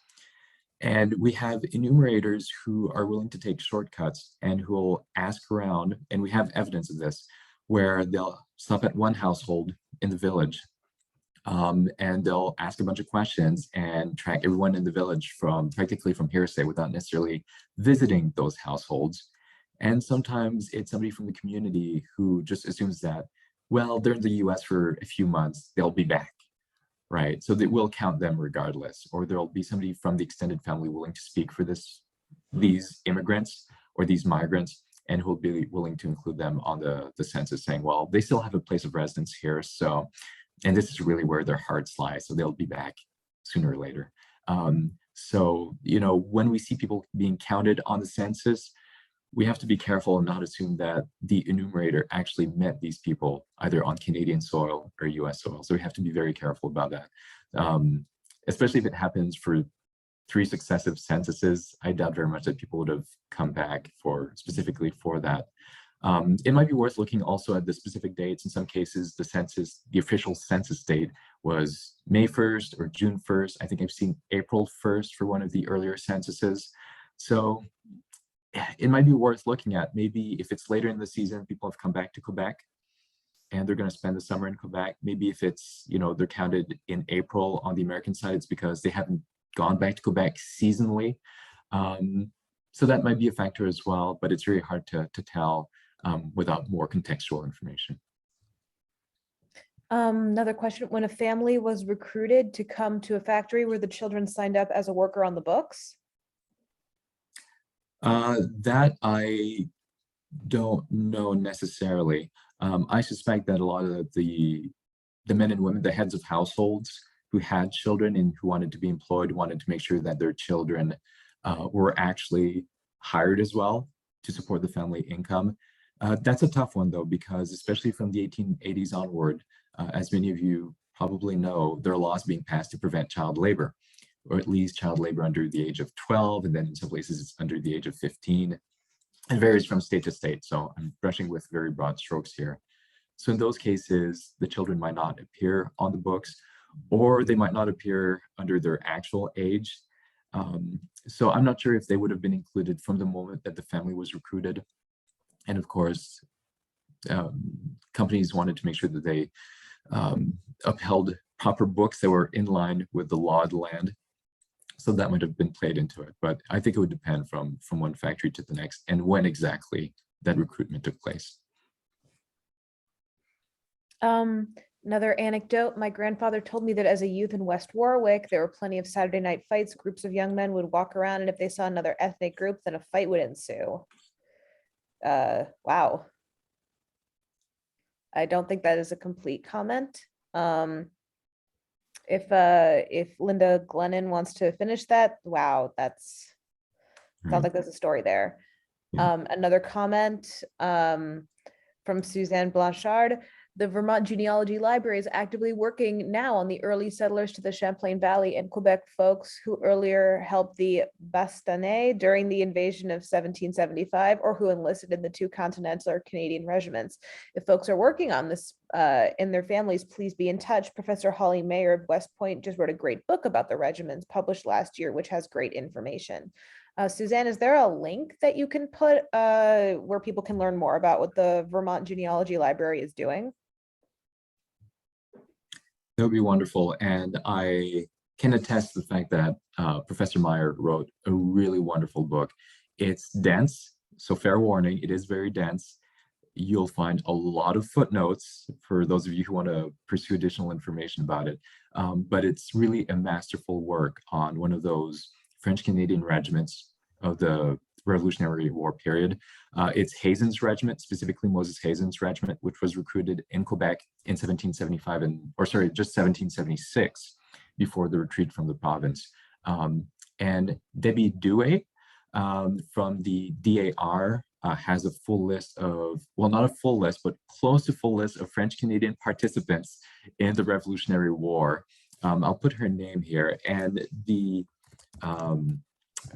And we have enumerators who are willing to take shortcuts and who will ask around, and we have evidence of this, where they'll stop at one household in the village and they'll ask a bunch of questions and track everyone in the village practically from hearsay without necessarily visiting those households. And sometimes it's somebody from the community who just assumes that, well, they're in the US for a few months, they'll be back, right? So they will count them regardless, or there'll be somebody from the extended family willing to speak for these immigrants or these migrants, and who'll be willing to include them on the census, saying, well, they still have a place of residence here, so, and this is really where their hearts lie, so they'll be back sooner or later. So, when we see people being counted on the census, we have to be careful and not assume that the enumerator actually met these people either on Canadian soil or US soil. So we have to be very careful about that, especially if it happens for 3 successive censuses. I doubt very much that people would have come back specifically for that. It might be worth looking also at the specific dates. In some cases, the official census date was May 1st or June 1st. I think I've seen April 1st for one of the earlier censuses. So it might be worth looking at. Maybe if it's later in the season, people have come back to Quebec and they're going to spend the summer in Quebec. Maybe if it's, they're counted in April on the American side, it's because they haven't gone back to Quebec seasonally. So that might be a factor as well, but it's very hard to tell without more contextual information. Another question, when a family was recruited to come to a factory, were the children signed up as a worker on the books? That I don't know necessarily. I suspect that a lot of the men and women, the heads of households who had children and who wanted to be employed, wanted to make sure that their children were actually hired as well to support the family income. That's a tough one though, because especially from the 1880s onward, as many of you probably know, there are laws being passed to prevent child labor, or at least child labor under the age of 12, and then in some places it's under the age of 15. It varies from state to state, so I'm brushing with very broad strokes here. So in those cases, the children might not appear on the books, or they might not appear under their actual age. So I'm not sure if they would have been included from the moment that the family was recruited. And of course, companies wanted to make sure that they upheld proper books that were in line with the law of the land. So that might have been played into it, but I think it would depend from one factory to the next and when exactly that recruitment took place. Another anecdote, my grandfather told me that as a youth in West Warwick, there were plenty of Saturday night fights. Groups of young men would walk around, and if they saw another ethnic group, then a fight would ensue. Wow. I don't think that is a complete comment. If Linda Glennon wants to finish that, wow, that's sounds Right. like there's a story there. Yeah. Another comment from Suzanne Blanchard. The Vermont Genealogy Library is actively working now on the early settlers to the Champlain Valley and Quebec folks who earlier helped the Bastonnais during the invasion of 1775 or who enlisted in the two Continental or Canadian regiments. If folks are working on this in their families, please be in touch. Professor Holly Mayer of West Point just wrote a great book about the regiments published last year, which has great information. Suzanne, is there a link that you can put where people can learn more about what the Vermont Genealogy Library is doing? That would be wonderful. And I can attest to the fact that Professor Meyer wrote a really wonderful book. It's dense, so fair warning, it is very dense. You'll find a lot of footnotes for those of you who want to pursue additional information about it. But it's really a masterful work on one of those French-Canadian regiments of the Revolutionary War period. It's Hazen's regiment, specifically Moses Hazen's regiment, which was recruited in Quebec in 1775 just 1776 before the retreat from the province. And Debbie Douay from the DAR has a full list of, well, not a full list, but close to full list of French-Canadian participants in the Revolutionary War. I'll put her name here, and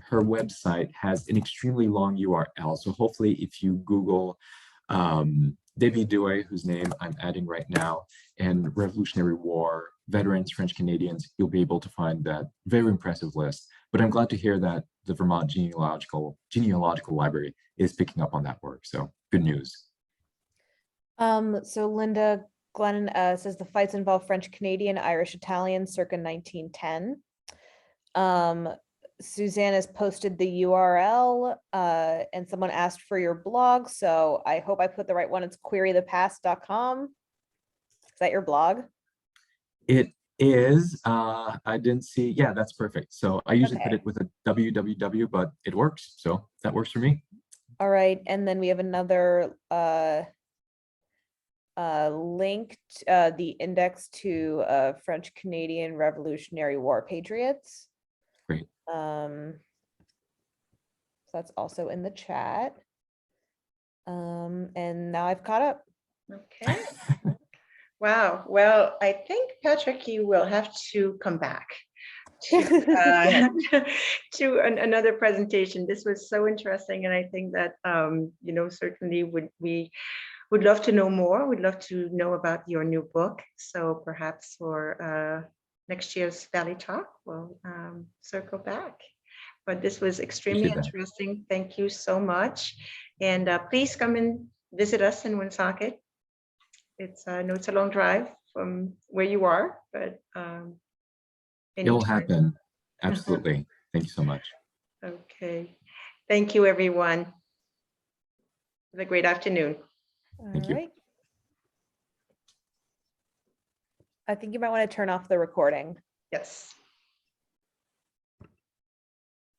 her website has an extremely long URL. So hopefully if you Google Debbie Douay, whose name I'm adding right now, and Revolutionary War veterans, French Canadians, you'll be able to find that very impressive list. But I'm glad to hear that the Vermont Genealogical Library is picking up on that work. So good news. So Linda Glennon says the fights involve French Canadian, Irish Italian circa 1910. Suzanne has posted the URL and someone asked for your blog. So I hope I put the right one. It's querythepast.com. Is that your blog? It is. I didn't see. Yeah, that's perfect. So I usually put Okay. it with a www, but it works. So that works for me. All right. And then we have another linked the index to French Canadian Revolutionary War Patriots. Great. So that's also in the chat. And now I've caught up. Okay. Wow. Well, I think, Patrick, you will have to come back to, to another presentation. This was so interesting. And I think that, certainly we would love to know more. We'd love to know about your new book. So perhaps for next year's Valley Talk, we'll circle back. But this was extremely interesting. Thank you so much. And please come and visit us in Woonsocket. It's I know it's a long drive from where you are, but it'll happen. Absolutely. Thank you so much. Okay. Thank you, everyone. Have a great afternoon. Thank you. Right. I think you might want to turn off the recording. Yes.